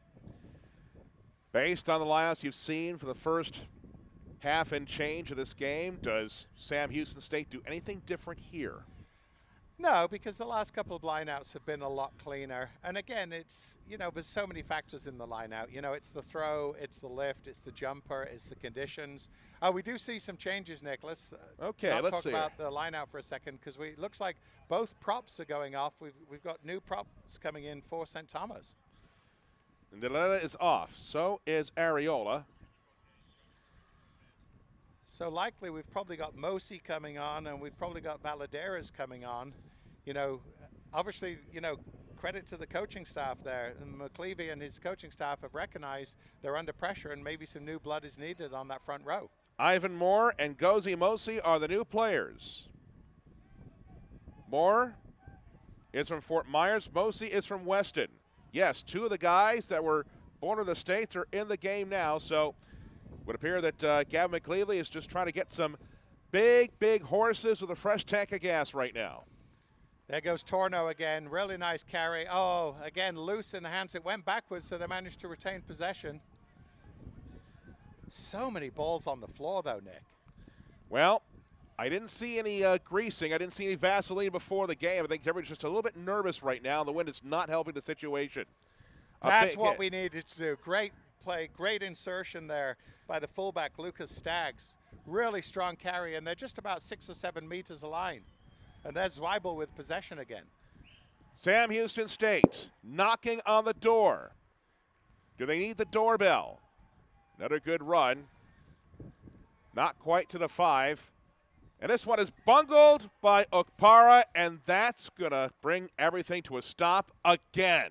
[SPEAKER 1] Based on the lineouts you've seen for the first half and change of this game, does Sam Houston State do anything different here?
[SPEAKER 2] No, because the last couple of lineouts have been a lot cleaner. And again, it's, there's so many factors in the lineout. It's the throw, it's the lift, it's the jumper, it's the conditions. We do see some changes, Nick. Let's talk about the lineout for a second, because it looks like both props are going off. We've got new props coming in for St. Thomas.
[SPEAKER 1] Ndalena is off. So is Areola.
[SPEAKER 2] So likely we've probably got Mosi coming on, and we've probably got Valadares coming on. Obviously, credit to the coaching staff there. And McLeavy and his coaching staff have recognized they're under pressure, and maybe some new blood is needed on that front row.
[SPEAKER 1] Ivan Moore and Gozi Mosi are the new players. Moore is from Fort Myers. Mosi is from Weston. Yes, two of the guys that were born in the States are in the game now, so Would appear that Gavin McLeavely is just trying to get some big horses with a fresh tank of gas right now.
[SPEAKER 2] There goes Torno again. Really nice carry. Oh, again, loose in the hands. It went backwards, so they managed to retain possession. So many balls on the floor, though, Nick.
[SPEAKER 1] Well, I didn't see any greasing. I didn't see any Vaseline before the game. I think everybody's just a little bit nervous right now. The wind is not helping the situation.
[SPEAKER 2] That's what we needed to do. Great play, great insertion there by the fullback, Lucas Staggs. Really strong carry, and they're just about 6 or 7 meters align. And there's Zweibel with possession again.
[SPEAKER 1] Sam Houston State knocking on the door. Do they need the doorbell? Another good run. Not quite to the 5. And this one is bungled by Okpara, and that's going to bring everything to a stop again.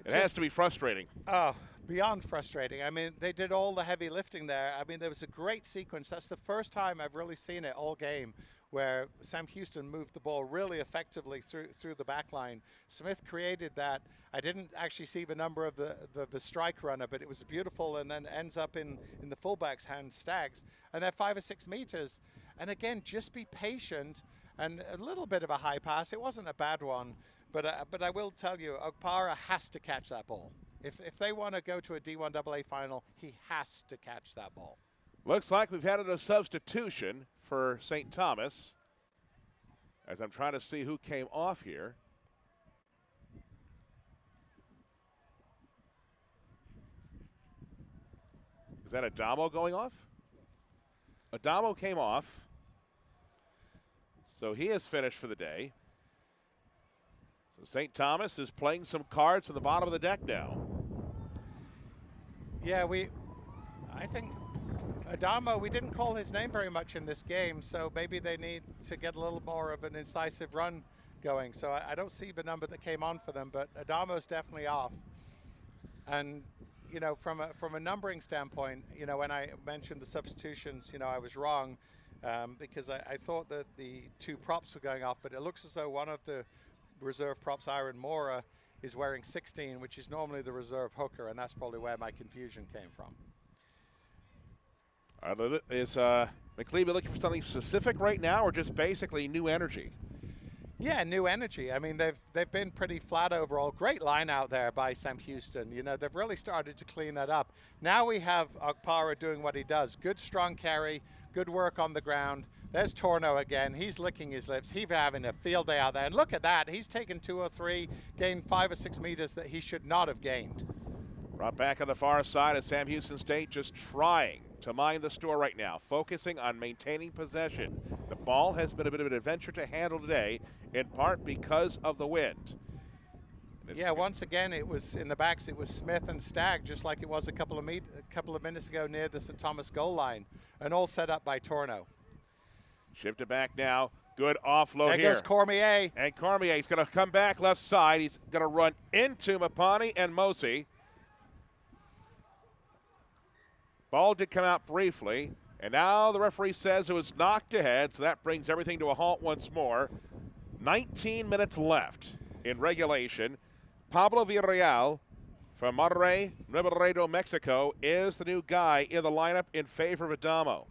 [SPEAKER 1] It has to be frustrating.
[SPEAKER 2] Oh, beyond frustrating. I mean, they did all the heavy lifting there. I mean, there was a great sequence. That's the first time I've really seen it all game, where Sam Houston moved the ball really effectively through the back line. Smith created that. I didn't actually see the number of the strike runner, but it was beautiful, and then ends up in the fullback's hand, Staggs. And they're 5 or 6 meters. And again, just be patient, and a little bit of a high pass. It wasn't a bad one, but I will tell you, Okpara has to catch that ball. If they want to go to a D1AA final, he has to catch that ball.
[SPEAKER 1] Looks like we've had a substitution for St. Thomas, as I'm trying to see who came off here. Is that Adamo going off? Adamo came off, so he is finished for the day. So St. Thomas is playing some cards on the bottom of the deck now.
[SPEAKER 2] Yeah, I think Adamo, we didn't call his name very much in this game, so maybe they need to get a little more of an incisive run going. So I don't see the number that came on for them, but Adamo's definitely off. And, you know, from a numbering standpoint, you know, when I mentioned the substitutions, you know, I was wrong because I thought that the 2 props were going off, but it looks as though one of the reserve props, Aaron Mora, is wearing 16, which is normally the reserve hooker, and that's probably where my confusion came from.
[SPEAKER 1] Is McLeavey looking for something specific right now, or just basically new energy?
[SPEAKER 2] Yeah, new energy. I mean, they've been pretty flat overall. Great line out there by Sam Houston. You know, they've really started to clean that up. Now we have Okpara doing what he does. Good strong carry, good work on the ground. There's Torno again. He's licking his lips. He's having a field day out there. And look at that. He's taken 2 or 3, gained 5 or 6 meters that he should not have gained.
[SPEAKER 1] Brought back on the far side of Sam Houston State, just trying to mind the store right now, focusing on maintaining possession. The ball has been a bit of an adventure to handle today, in part because of the wind.
[SPEAKER 2] Yeah, once again, it was in the backs. It was Smith and Stagg, just like it was a couple of minutes ago near the St. Thomas goal line, and all set up by Torno.
[SPEAKER 1] Shifted back now. Good offload here.
[SPEAKER 2] There goes Cormier.
[SPEAKER 1] And Cormier's going to come back left side. He's going to run into Mapani and Mosi. Ball did come out briefly, and now the referee says it was knocked ahead, so that brings everything to a halt once more. 19 minutes left in regulation. Pablo Villarreal from Monterrey, Nuevo Laredo, Mexico, is the new guy in the lineup in favor of Adamo.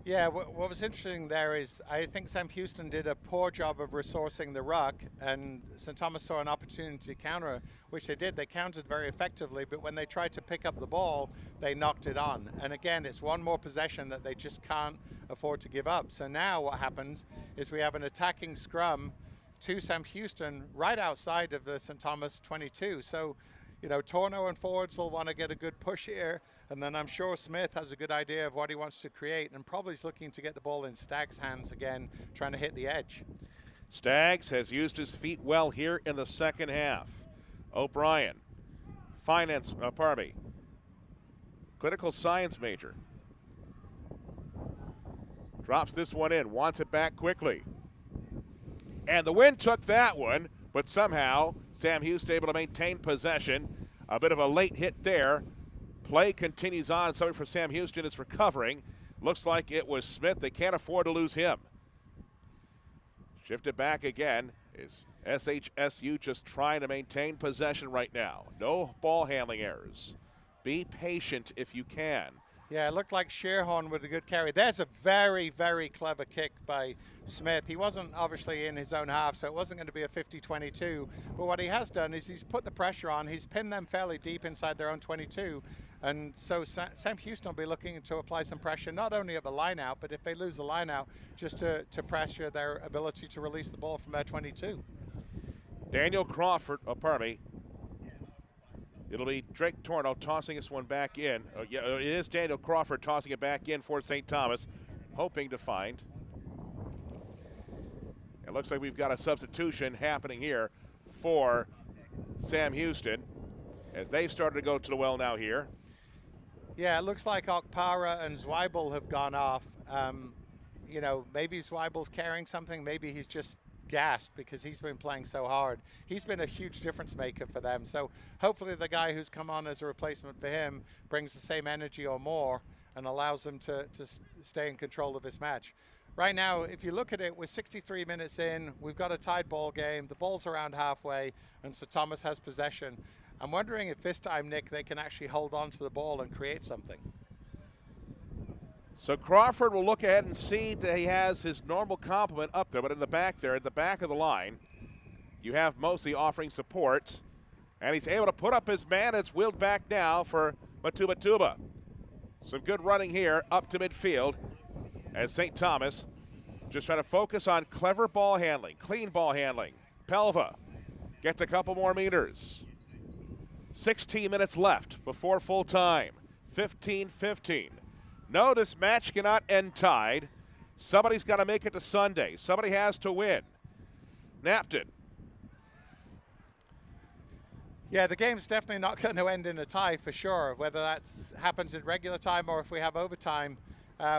[SPEAKER 2] Yeah, what was interesting there is I think Sam Houston did a poor job of resourcing the ruck, and St. Thomas saw an opportunity to counter, which they did. They countered very effectively, but when they tried to pick up the ball, they knocked it on. And again, it's one more possession that they just can't afford to give up. So now what happens is we have an attacking scrum to Sam Houston right outside of the St. Thomas 22. So, you know, Torno and forwards will want to get a good push here. And then I'm sure Smith has a good idea of what he wants to create, and probably is looking to get the ball in Staggs' hands again, trying to hit the edge.
[SPEAKER 1] Staggs has used his feet well here in the second half. O'Brien, clinical science major. Drops this one in, wants it back quickly. And the wind took that one, but somehow Sam Houston able to maintain possession. A bit of a late hit there. Play continues on. Somebody for Sam Houston is recovering. Looks like it was Smith. They can't afford to lose him. Shifted back again. Is SHSU just trying to maintain possession right now. No ball handling errors. Be patient if you can.
[SPEAKER 2] Yeah, it looked like Shearhorn with a good carry. There's a very, very clever kick by Smith. He wasn't obviously in his own half, so it wasn't going to be a 50-22. But what he has done is he's put the pressure on. He's pinned them fairly deep inside their own 22. And so Sam Houston will be looking to apply some pressure, not only at the line out, but if they lose the line out, just to pressure their ability to release the ball from their 22.
[SPEAKER 1] Daniel Crawford, pardon me. It'll be Drake Torno tossing this one back in. Yeah, it is Daniel Crawford tossing it back in for St. Thomas, hoping to find. It looks like we've got a substitution happening here for Sam Houston as they've started to go to the well now here.
[SPEAKER 2] Yeah, it looks like Okpara and Zweibel have gone off. You know, maybe Zweibel's carrying something. Maybe he's just gassed because he's been playing so hard. He's been a huge difference maker for them. So hopefully the guy who's come on as a replacement for him brings the same energy or more and allows them to stay in control of this match. Right now, if you look at it, we're 63 minutes in. We've got a tied ball game. The ball's around halfway, and St. Thomas has possession. I'm wondering if this time, Nick, they can actually hold on to the ball and create something.
[SPEAKER 1] So Crawford will look ahead and see that he has his normal complement up there, but in the back there, at the back of the line, you have Mosley offering support, and he's able to put up his man. It's wheeled back now for Matuba. Some good running here up to midfield as St. Thomas just trying to focus on clever ball handling, clean ball handling. Pelva gets a couple more meters. 16 minutes left before full time, 15-15. No, this match cannot end tied. Somebody's got to make it to Sunday. Somebody has to win. Napton.
[SPEAKER 2] Yeah, the game's definitely not going to end in a tie for sure, whether that happens in regular time or if we have overtime.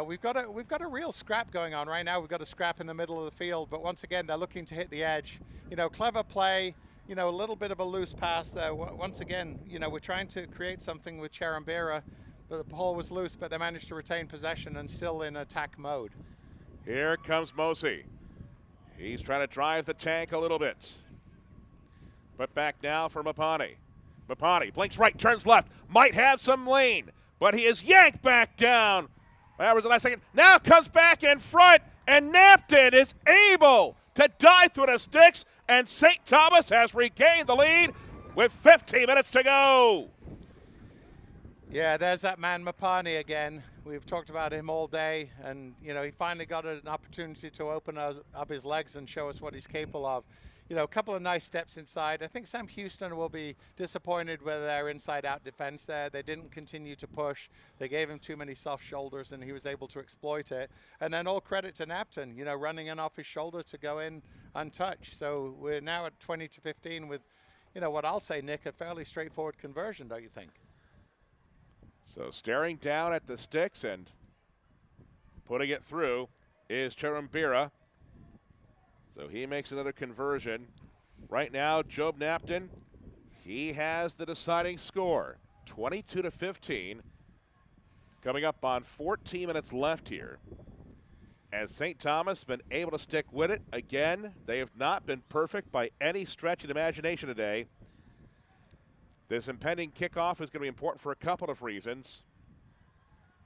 [SPEAKER 2] We've got a real scrap going on right now. We've got a scrap in the middle of the field, but once again, they're looking to hit the edge. You know, clever play, you know, a little bit of a loose pass there. Once again, you know, we're trying to create something with Cherambira. But the ball was loose, but they managed to retain possession and still in attack mode.
[SPEAKER 1] Here comes Mosi. He's trying to drive the tank a little bit. But back now for Mapani. Mapani blinks right, turns left, might have some lane, but he is yanked back down. That was the last second. Now comes back in front, and Napton is able to dive through the sticks, and St. Thomas has regained the lead with 15 minutes to go.
[SPEAKER 2] Yeah, there's that man Mapani again. We've talked about him all day, and you know, he finally got an opportunity to open up his legs and show us what he's capable of. You know, a couple of nice steps inside. I think Sam Houston will be disappointed with their inside-out defense there. They didn't continue to push. They gave him too many soft shoulders, and he was able to exploit it. And then all credit to Napton, you know, running in off his shoulder to go in untouched. So we're now at 20-15 with, you know, what I'll say, Nick, a fairly straightforward conversion, don't you think?
[SPEAKER 1] So staring down at the sticks and putting it through is Cherambira. So he makes another conversion. Right now, Job Napton, he has the deciding score, 22-15. Coming up on 14 minutes left here. As St. Thomas has been able to stick with it. Again, they have not been perfect by any stretch of imagination today. This impending kickoff is going to be important for a couple of reasons.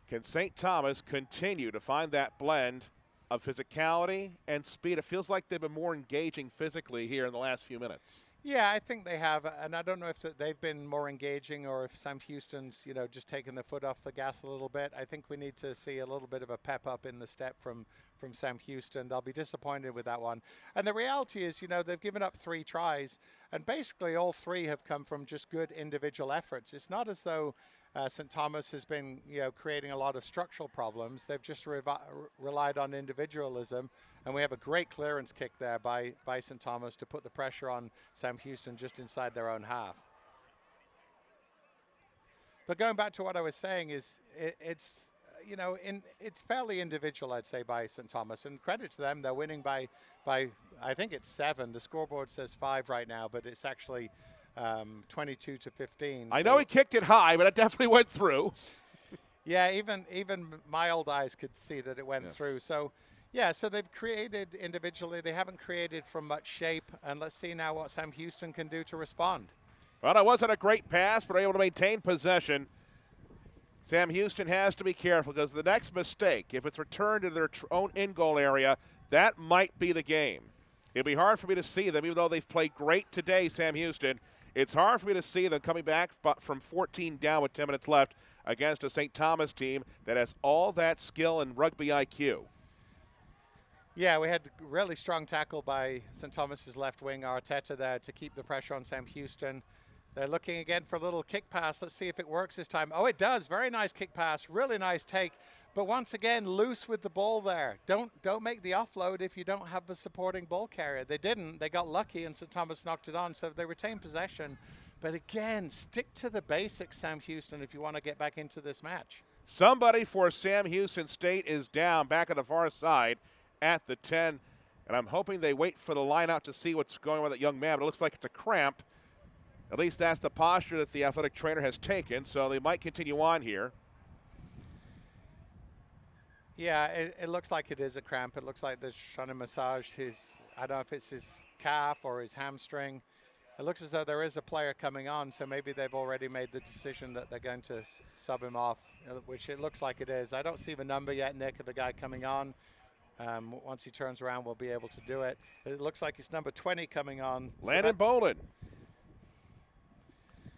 [SPEAKER 1] Can St. Thomas continue to find that blend of physicality and speed? It feels like they've been more engaging physically here in the last few minutes.
[SPEAKER 2] Yeah, I think they have, and I don't know if they've been more engaging or if Sam Houston's, you know, just taking the foot off the gas a little bit. I think we need to see a little bit of a pep up in the step from Sam Houston. They'll be disappointed with that one. And the reality is, you know, they've given up 3 tries, and basically all 3 have come from just good individual efforts. It's not as though St. Thomas has been, you know, creating a lot of structural problems. They've just relied on individualism, and we have a great clearance kick there by St. Thomas to put the pressure on Sam Houston just inside their own half. But going back to what I was saying is, it's, you know, it's fairly individual, I'd say, by St. Thomas, and credit to them. They're winning by I think it's 7. The scoreboard says 5 right now, but it's actually 22-15.
[SPEAKER 1] I know he kicked it high, but it definitely went through.
[SPEAKER 2] Yeah, even my old eyes could see that it went through. So, yeah, so they've created individually. They haven't created from much shape, and let's see now what Sam Houston can do to respond.
[SPEAKER 1] Well, it wasn't a great pass, but able to maintain possession. Sam Houston has to be careful because the next mistake, if it's returned to their own in-goal area, that might be the game. It'd be hard for me to see them, even though they've played great today, Sam Houston. It's hard for me to see them coming back from 14 down with 10 minutes left against a St. Thomas team that has all that skill and rugby IQ.
[SPEAKER 2] Yeah, we had a really strong tackle by St. Thomas's left wing, Arteta, there to keep the pressure on Sam Houston. They're looking again for a little kick pass. Let's see if it works this time. Oh, it does. Very nice kick pass. Really nice take. But once again, loose with the ball there. Don't make the offload if you don't have the supporting ball carrier. They didn't. They got lucky and St. Thomas knocked it on, so they retain possession. But again, stick to the basics, Sam Houston, if you want to get back into this match.
[SPEAKER 1] Somebody for Sam Houston State is down back on the far side at the 10. And I'm hoping they wait for the line out to see what's going on with that young man. But it looks like it's a cramp. At least that's the posture that the athletic trainer has taken, so they might continue on here.
[SPEAKER 2] Yeah, it looks like it is a cramp. It looks like they're trying to massage his, I don't know if it's his calf or his hamstring. It looks as though there is a player coming on, so maybe they've already made the decision that they're going to sub him off, which it looks like it is. I don't see the number yet, Nick, of the guy coming on. Once he turns around, we'll be able to do it. It looks like it's number 20 coming on.
[SPEAKER 1] Landon Bolden.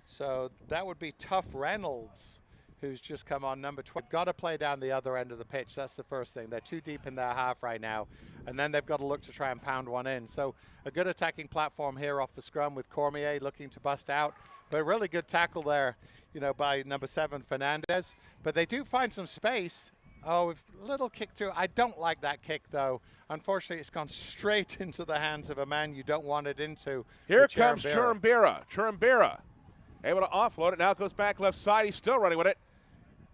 [SPEAKER 2] So that would be Tough Reynolds, who's just come on, number 20. Got to play down the other end of the pitch. That's the first thing. They're too deep in their half right now. And then they've got to look to try and pound one in. So a good attacking platform here off the scrum with Cormier looking to bust out. But a really good tackle there, you know, by number 7, Fernandez. But they do find some space. Oh, a little kick through. I don't like that kick, though. Unfortunately, it's gone straight into the hands of a man you don't want it into.
[SPEAKER 1] Here comes Churumbira. Able to offload it. Now it goes back left side. He's still running with it.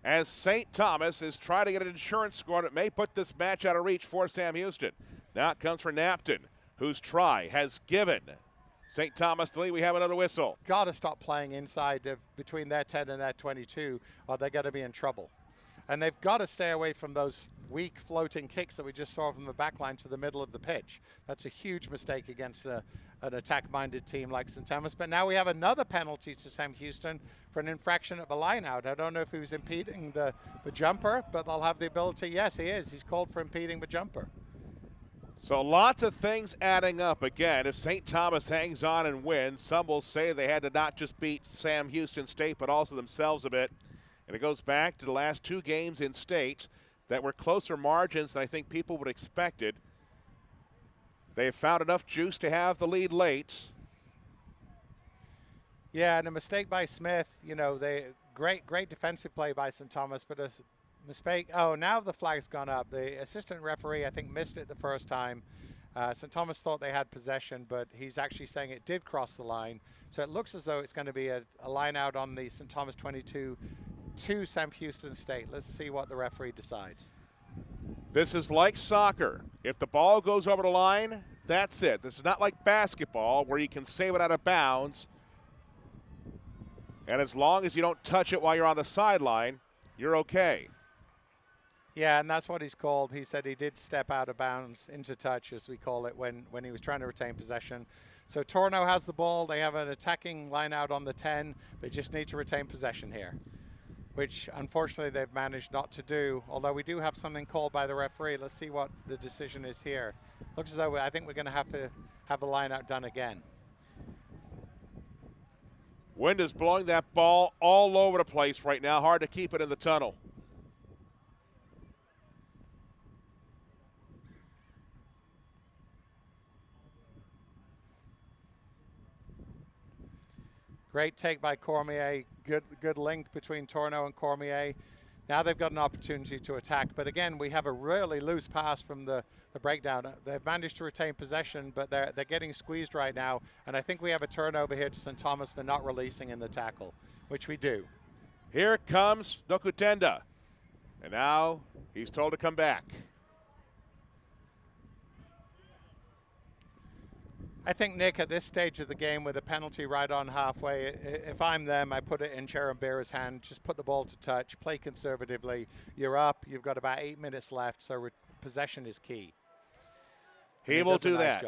[SPEAKER 1] As St. Thomas is trying to get an insurance score that may put this match out of reach for Sam Houston. Now it comes for Napton, whose try has given St. Thomas the lead. We have another whistle.
[SPEAKER 2] Got to stop playing inside between their 10 and their 22, or they're going to be in trouble. And they've got to stay away from those weak floating kicks that we just saw from the back line to the middle of the pitch. That's a huge mistake against an attack-minded team like St. Thomas. But now we have another penalty to Sam Houston for an infraction at the line-out. I don't know if he was impeding the jumper, but they'll have the ability. Yes, he is. He's called for impeding the jumper.
[SPEAKER 1] So lots of things adding up. Again, if St. Thomas hangs on and wins, some will say they had to not just beat Sam Houston State, but also themselves a bit. And it goes back to the last 2 games in state that were closer margins than I think people would have expected. They've found enough juice to have the lead late.
[SPEAKER 2] Yeah, and a mistake by Smith. You know, great defensive play by St. Thomas, but a mistake. Oh, now the flag's gone up. The assistant referee, I think, missed it the first time. St. Thomas thought they had possession, but he's actually saying it did cross the line. So it looks as though it's going to be a line out on the St. Thomas 22 to Sam Houston State. Let's see what the referee decides.
[SPEAKER 1] This is like soccer. If the ball goes over the line, that's it. This is not like basketball where you can save it out of bounds. And as long as you don't touch it while you're on the sideline, you're okay.
[SPEAKER 2] Yeah, and that's what he's called. He said he did step out of bounds, into touch, as we call it, when he was trying to retain possession. So Torno has the ball. They have an attacking line out on the 10. They just need to retain possession here, which unfortunately they've managed not to do, although we do have something called by the referee. Let's see what the decision is here. Looks as though I think we're going to have the line out done again.
[SPEAKER 1] Wind is blowing that ball all over the place right now. Hard to keep it in the tunnel.
[SPEAKER 2] Great take by Cormier. Good link between Torno and Cormier. Now they've got an opportunity to attack. But again, we have a really loose pass from the breakdown. They've managed to retain possession, but they're getting squeezed right now. And I think we have a turnover here to St. Thomas for not releasing in the tackle, which we do.
[SPEAKER 1] Here comes Nokutenda. And now he's told to come back.
[SPEAKER 2] I think, Nick, at this stage of the game with a penalty right on halfway, if I'm them, I put it in Churumbira's hand. Just put the ball to touch, play conservatively. You're up. You've got about 8 minutes left, so possession is key.
[SPEAKER 1] He will do that.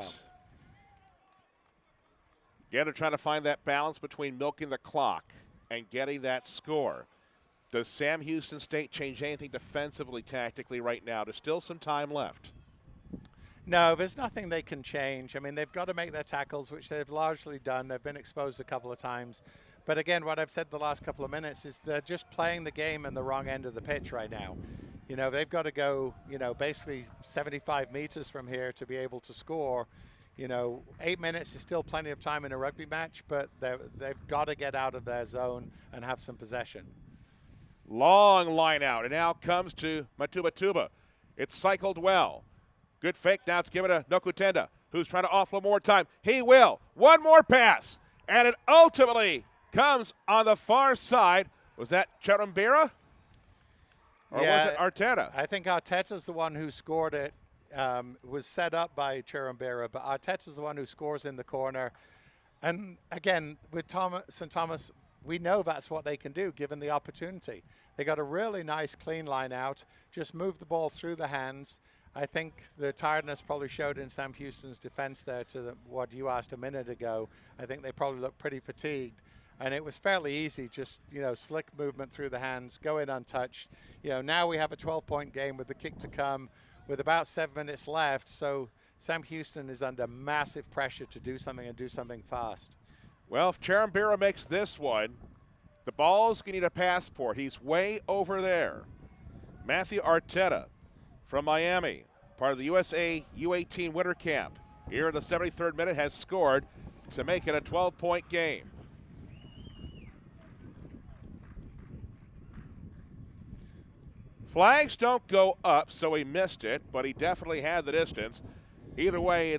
[SPEAKER 1] Again, they're trying to find that balance between milking the clock and getting that score. Does Sam Houston State change anything defensively, tactically right now? There's still some time left.
[SPEAKER 2] No, there's nothing they can change. I mean, they've got to make their tackles, which they've largely done. They've been exposed a couple of times. But again, what I've said the last couple of minutes is they're just playing the game in the wrong end of the pitch right now. You know, they've got to go, you know, basically 75 meters from here to be able to score. You know, 8 minutes is still plenty of time in a rugby match, but they've got to get out of their zone and have some possession.
[SPEAKER 1] Long line out, and now comes to Matubatuba. It's cycled well. Good fake, now it's given to Nokutenda, who's trying to offload more time. He will. One more pass, and it ultimately comes on the far side. Was that Cherumbira? Or was it Arteta?
[SPEAKER 2] I think Arteta's the one who scored it. Was set up by Cherumbira, but Arteta's the one who scores in the corner. And again, with St. Thomas, we know that's what they can do given the opportunity. They got a really nice clean line out, just move the ball through the hands. I think the tiredness probably showed in Sam Houston's defense there to what you asked a minute ago. I think they probably looked pretty fatigued. And it was fairly easy, just, you know, slick movement through the hands, go in untouched. You know, now we have a 12-point game with the kick to come with about 7 minutes left. So Sam Houston is under massive pressure to do something and do something fast.
[SPEAKER 1] Well, if Cherumbira makes this one, the ball's going to need a passport. He's way over there. Matthew Arteta from Miami, part of the USA U18 Winter Camp, here in the 73rd minute has scored to make it a 12-point game. Flags don't go up, so he missed it, but he definitely had the distance. Either way,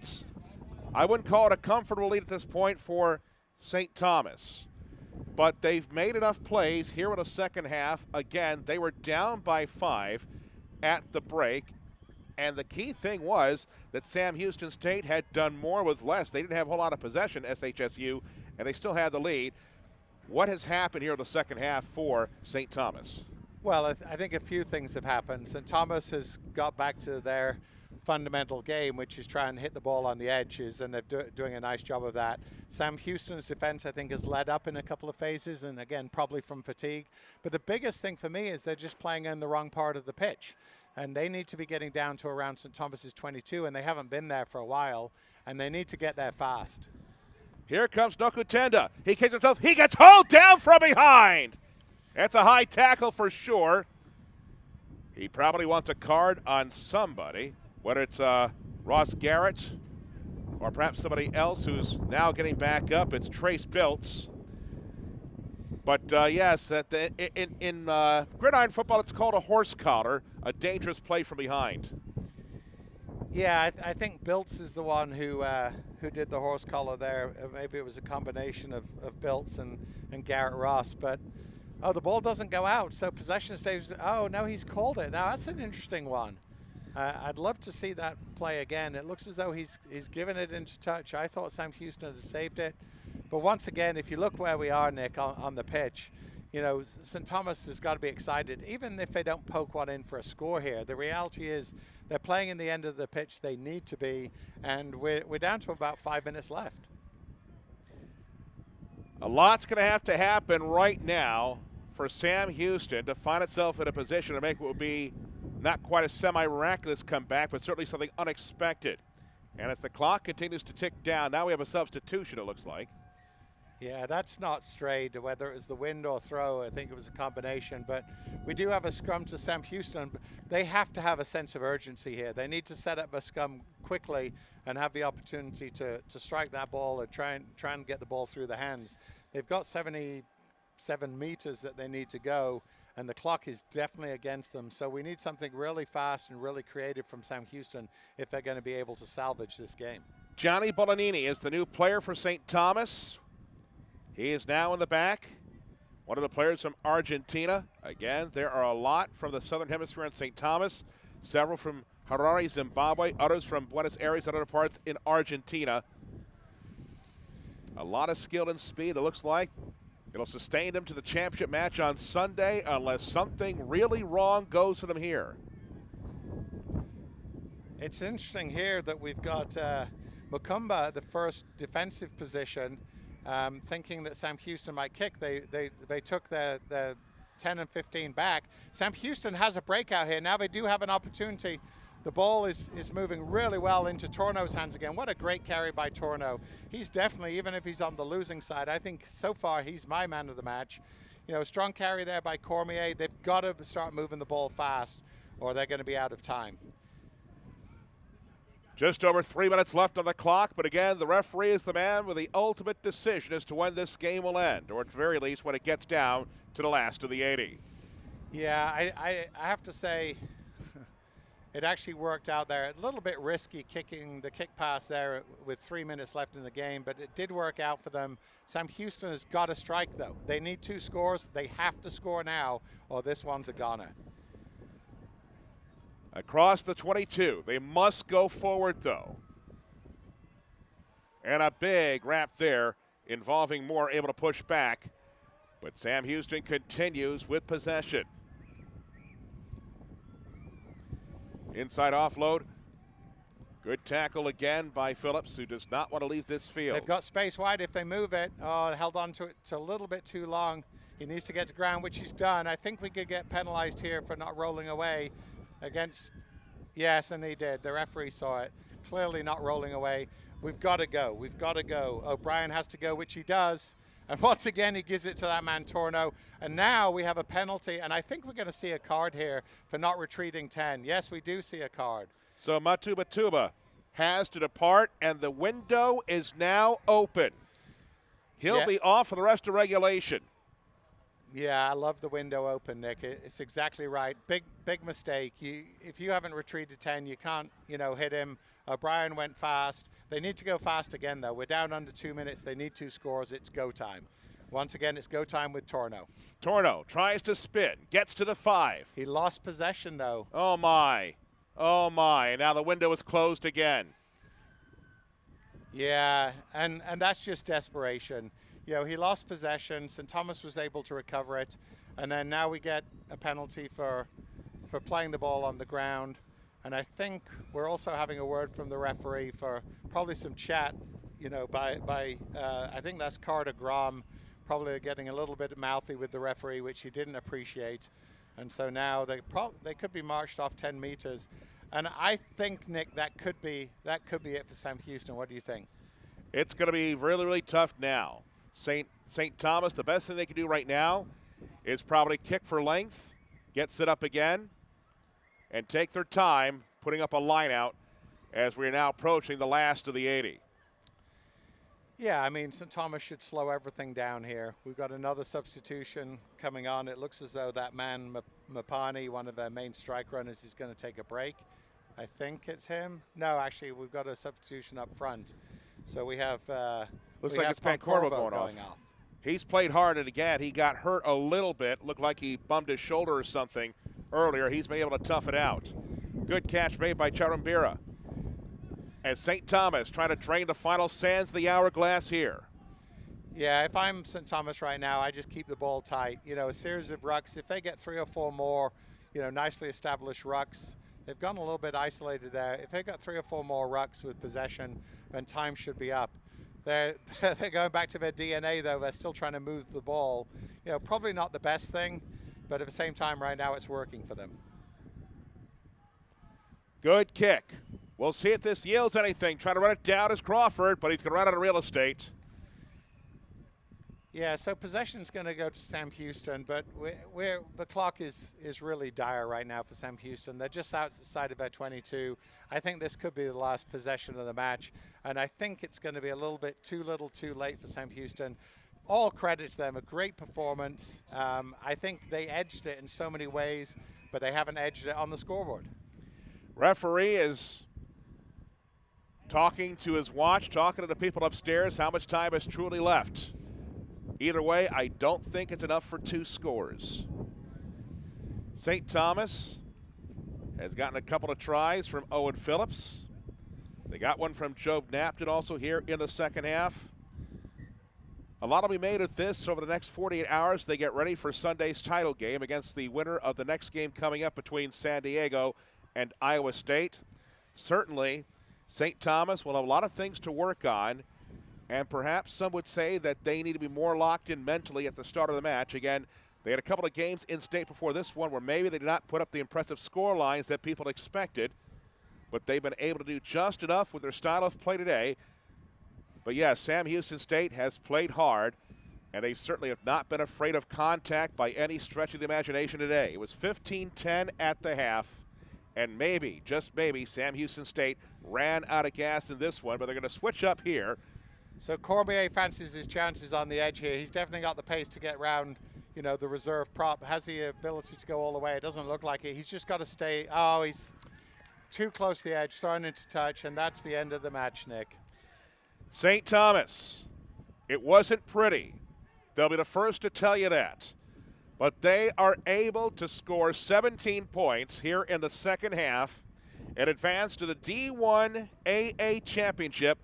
[SPEAKER 1] I wouldn't call it a comfortable lead at this point for St. Thomas. But they've made enough plays here in the second half. Again, they were down by 5 at the break. And the key thing was that Sam Houston State had done more with less. They didn't have a whole lot of possession, SHSU, and they still had the lead. What has happened here in the second half for St. Thomas?
[SPEAKER 2] Well, I think a few things have happened. St. Thomas has got back to their fundamental game, which is try and hit the ball on the edges, and they're doing a nice job of that. Sam Houston's defense, I think, has led up in a couple of phases, and again, probably from fatigue. But the biggest thing for me is they're just playing in the wrong part of the pitch, and they need to be getting down to around St. Thomas's 22, and they haven't been there for a while, and they need to get there fast.
[SPEAKER 1] Here comes Nokutenda. He kicks himself. He gets hauled down from behind. That's a high tackle for sure. He probably wants a card on somebody, whether it's Ross Garrett or perhaps somebody else who's now getting back up. It's Trace Biltz. But yes, in gridiron football, it's called a horse collar, a dangerous play from behind.
[SPEAKER 2] Yeah, I think Biltz is the one who did the horse collar there. Maybe it was a combination of Biltz and Garrett Ross, but oh, the ball doesn't go out, so possession stays. Oh, no, he's called it. Now, that's an interesting one. I'd love to see that play again. It looks as though he's given it into touch. I thought Sam Houston had saved it. But once again, if you look where we are, Nick, on the pitch, you know, St. Thomas has got to be excited, even if they don't poke one in for a score here. The reality is they're playing in the end of the pitch they need to be, and we're down to about 5 minutes left.
[SPEAKER 1] A lot's going to happen right now for Sam Houston to find itself in a position to make what would be not quite a semi-miraculous comeback, but certainly something unexpected. And as the clock continues to tick down, now we have a substitution, it looks like.
[SPEAKER 2] Yeah, that's not strayed, whether it was the wind or throw. I think it was a combination. But we do have a scrum to Sam Houston. They have to have a sense of urgency here. They need to set up a scrum quickly and have the opportunity to strike that ball and try and get the ball through the hands. They've got 77 meters that they need to go, and the clock is definitely against them. So we need something really fast and really creative from Sam Houston if they're going to be able to salvage this game. Johnny
[SPEAKER 1] Bolanini is the new player for St. Thomas. He is now in the back. One of the players from Argentina. Again, there are a lot from the Southern Hemisphere in St. Thomas. Several from Harare, Zimbabwe. Others from Buenos Aires and other parts in Argentina. A lot of skill and speed, it looks like. It'll sustain them to the championship match on Sunday unless something really wrong goes for them here.
[SPEAKER 2] It's interesting here that we've got Mukumba, the first defensive position, thinking that Sam Houston might kick. They took their 10 and 15 back. Sam Houston has a breakout here. Now they do have an opportunity. The ball is moving really well into Torno's hands again. What a great carry by Torno. He's definitely, even if he's on the losing side, I think so far he's my man of the match. You know, strong carry there by Cormier. They've got to start moving the ball fast or they're going to be out of time.
[SPEAKER 1] Just over 3 minutes left on the clock, but again, the referee is the man with the ultimate decision as to when this game will end, or at the very least when it gets down to the last of the 80.
[SPEAKER 2] Yeah, I have to say, it actually worked out there. A little bit risky kicking the kick pass there with 3 minutes left in the game, but it did work out for them. Sam Houston has got to strike, though. They need 2 scores. They have to score now, or this one's a goner.
[SPEAKER 1] Across the 22, they must go forward, though. And a big wrap there involving Moore able to push back, but Sam Houston continues with possession. Inside offload. Good tackle again by Phillips, who does not want to leave this field.
[SPEAKER 2] They've got space wide if they move it. Oh, held on to it a little bit too long. He needs to get to ground, which he's done. I think we could get penalized here for not rolling away against, yes, and he did. The referee saw it. Clearly not rolling away. We've got to go. We've got to go. O'Brien has to go, which he does. And once again, he gives it to that man, Torno. And now we have a penalty, and I think we're going to see a card here for not retreating 10. Yes, we do see a card.
[SPEAKER 1] So Matubatuba has to depart, and the window is now open. He'll be off for the rest of regulation.
[SPEAKER 2] Yeah, I love the window open, Nick. It's exactly right. Big mistake. If you haven't retreated 10, you can't, hit him. O'Brien went fast. They need to go fast again, though. We're down under 2 minutes. They need 2 scores. It's go time. Once again, it's go time with Torno.
[SPEAKER 1] Torno tries to spin, gets to the 5.
[SPEAKER 2] He lost possession, though.
[SPEAKER 1] Oh, my. Oh, my. Now the window is closed again.
[SPEAKER 2] Yeah, and that's just desperation. He lost possession. St. Thomas was able to recover it. And then now we get a penalty for playing the ball on the ground. And I think we're also having a word from the referee for probably some chat, by I think that's Carter Grom, probably getting a little bit mouthy with the referee, which he didn't appreciate. And so now they could be marched off 10 meters. And I think, Nick, that could be it for Sam Houston. What do you think?
[SPEAKER 1] It's going to be really, really tough now. St. Thomas, the best thing they can do right now is probably kick for length, get set up again, and take their time putting up a line out as we're now approaching the last of the 80.
[SPEAKER 2] Yeah, I mean, St. Thomas should slow everything down here. We've got another substitution coming on. It looks as though that man, Mapani, one of their main strike runners, is going to take a break. I think it's him. No, actually, we've got a substitution up front. So we have
[SPEAKER 1] looks like it's Pancorvo going off. He's played hard, and again, he got hurt a little bit. Looked like he bummed his shoulder or something earlier. He's been able to tough it out. Good catch made by Charumbira. As St. Thomas trying to drain the final sands of the hourglass here.
[SPEAKER 2] Yeah, if I'm St. Thomas right now, I just keep the ball tight. A series of rucks. If they get 3 or 4 more, nicely established rucks, they've gone a little bit isolated there. If they got 3 or 4 more rucks with possession, then time should be up. They're going back to their DNA, though. They're still trying to move the ball. Probably not the best thing, but at the same time, right now, it's working for them.
[SPEAKER 1] Good kick. We'll see if this yields anything. Trying to run it down is Crawford, but he's going to run out of real estate.
[SPEAKER 2] Yeah, so possession's going to go to Sam Houston, but the clock is really dire right now for Sam Houston. They're just outside of their 22. I think this could be the last possession of the match, and I think it's going to be a little bit too little too late for Sam Houston. All credit to them, a great performance. I think they edged it in so many ways, but they haven't edged it on the scoreboard.
[SPEAKER 1] Referee is talking to his watch, talking to the people upstairs, how much time is truly left. Either way, I don't think it's enough for 2 scores. St. Thomas has gotten a couple of tries from Owen Phillips. They got one from Job Napton also here in the second half. A lot will be made of this over the next 48 hours. They get ready for Sunday's title game against the winner of the next game coming up between San Diego and Iowa State. Certainly, St. Thomas will have a lot of things to work on, and perhaps some would say that they need to be more locked in mentally at the start of the match. Again, They had a couple of games in state before this one where maybe they did not put up the impressive score lines that people expected, but they've been able to do just enough with their style of play today. But yeah, Sam Houston State has played hard, and they certainly have not been afraid of contact by any stretch of the imagination today. It was 15-10 at the half, and maybe, just maybe, Sam Houston State ran out of gas in this one, but they're going to switch up here.
[SPEAKER 2] So Cormier fancies his chances on the edge here. He's definitely got the pace to get round, you know, the reserve prop. Has the ability to go all the way. It doesn't look like it. He's just got to stay. Oh, he's too close to the edge, starting into touch, and that's the end of the match, Nick.
[SPEAKER 1] St. Thomas, it wasn't pretty. They'll be the first to tell you that. But they are able to score 17 points here in the second half and advance to the D1AA championship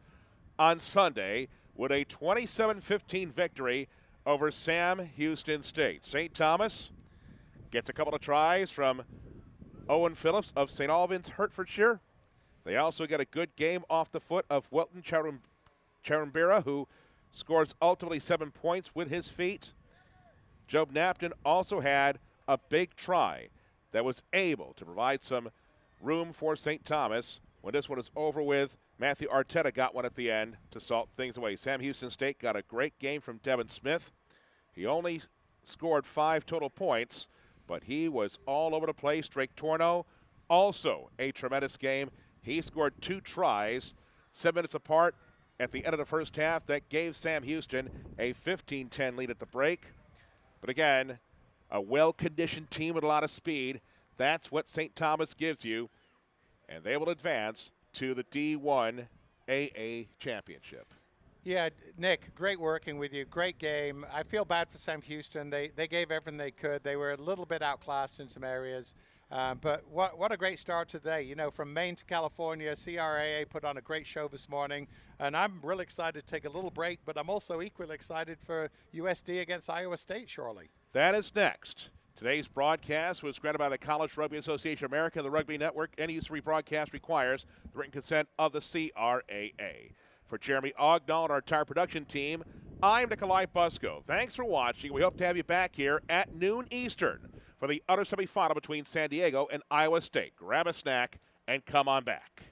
[SPEAKER 1] on Sunday with a 27-15 victory over Sam Houston State. St. Thomas gets a couple of tries from Owen Phillips of St. Albans, Hertfordshire. They also get a good game off the foot of Welton Charumbira, who scores ultimately 7 points with his feet. Job Napton also had a big try that was able to provide some room for St. Thomas. When this one is over with, Matthew Arteta got one at the end to salt things away. Sam Houston State got a great game from Devin Smith. He only scored 5 total points, but he was all over the place. Drake Torno, also a tremendous game. He scored 2 tries, 7 minutes apart at the end of the first half. That gave Sam Houston a 15-10 lead at the break. But again, a well-conditioned team with a lot of speed. That's what St. Thomas gives you, and they will advance to the D1AA championship.
[SPEAKER 2] Yeah, Nick, great working with you. Great game. I feel bad for Sam Houston. They gave everything they could. They were a little bit outclassed in some areas. But what a great start today. You know, from Maine to California, CRAA put on a great show this morning. And I'm really excited to take a little break, but I'm also equally excited for USD against Iowa State, shortly.
[SPEAKER 1] That is next. Today's broadcast was granted by the College Rugby Association of America, the Rugby Network. Any use of rebroadcast requires the written consent of the CRAA. For Jeremy Ogdahl and our entire production team, I'm Nikolai Busko. Thanks for watching. We hope to have you back here at noon Eastern for the other semifinal between San Diego and Iowa State. Grab a snack and come on back.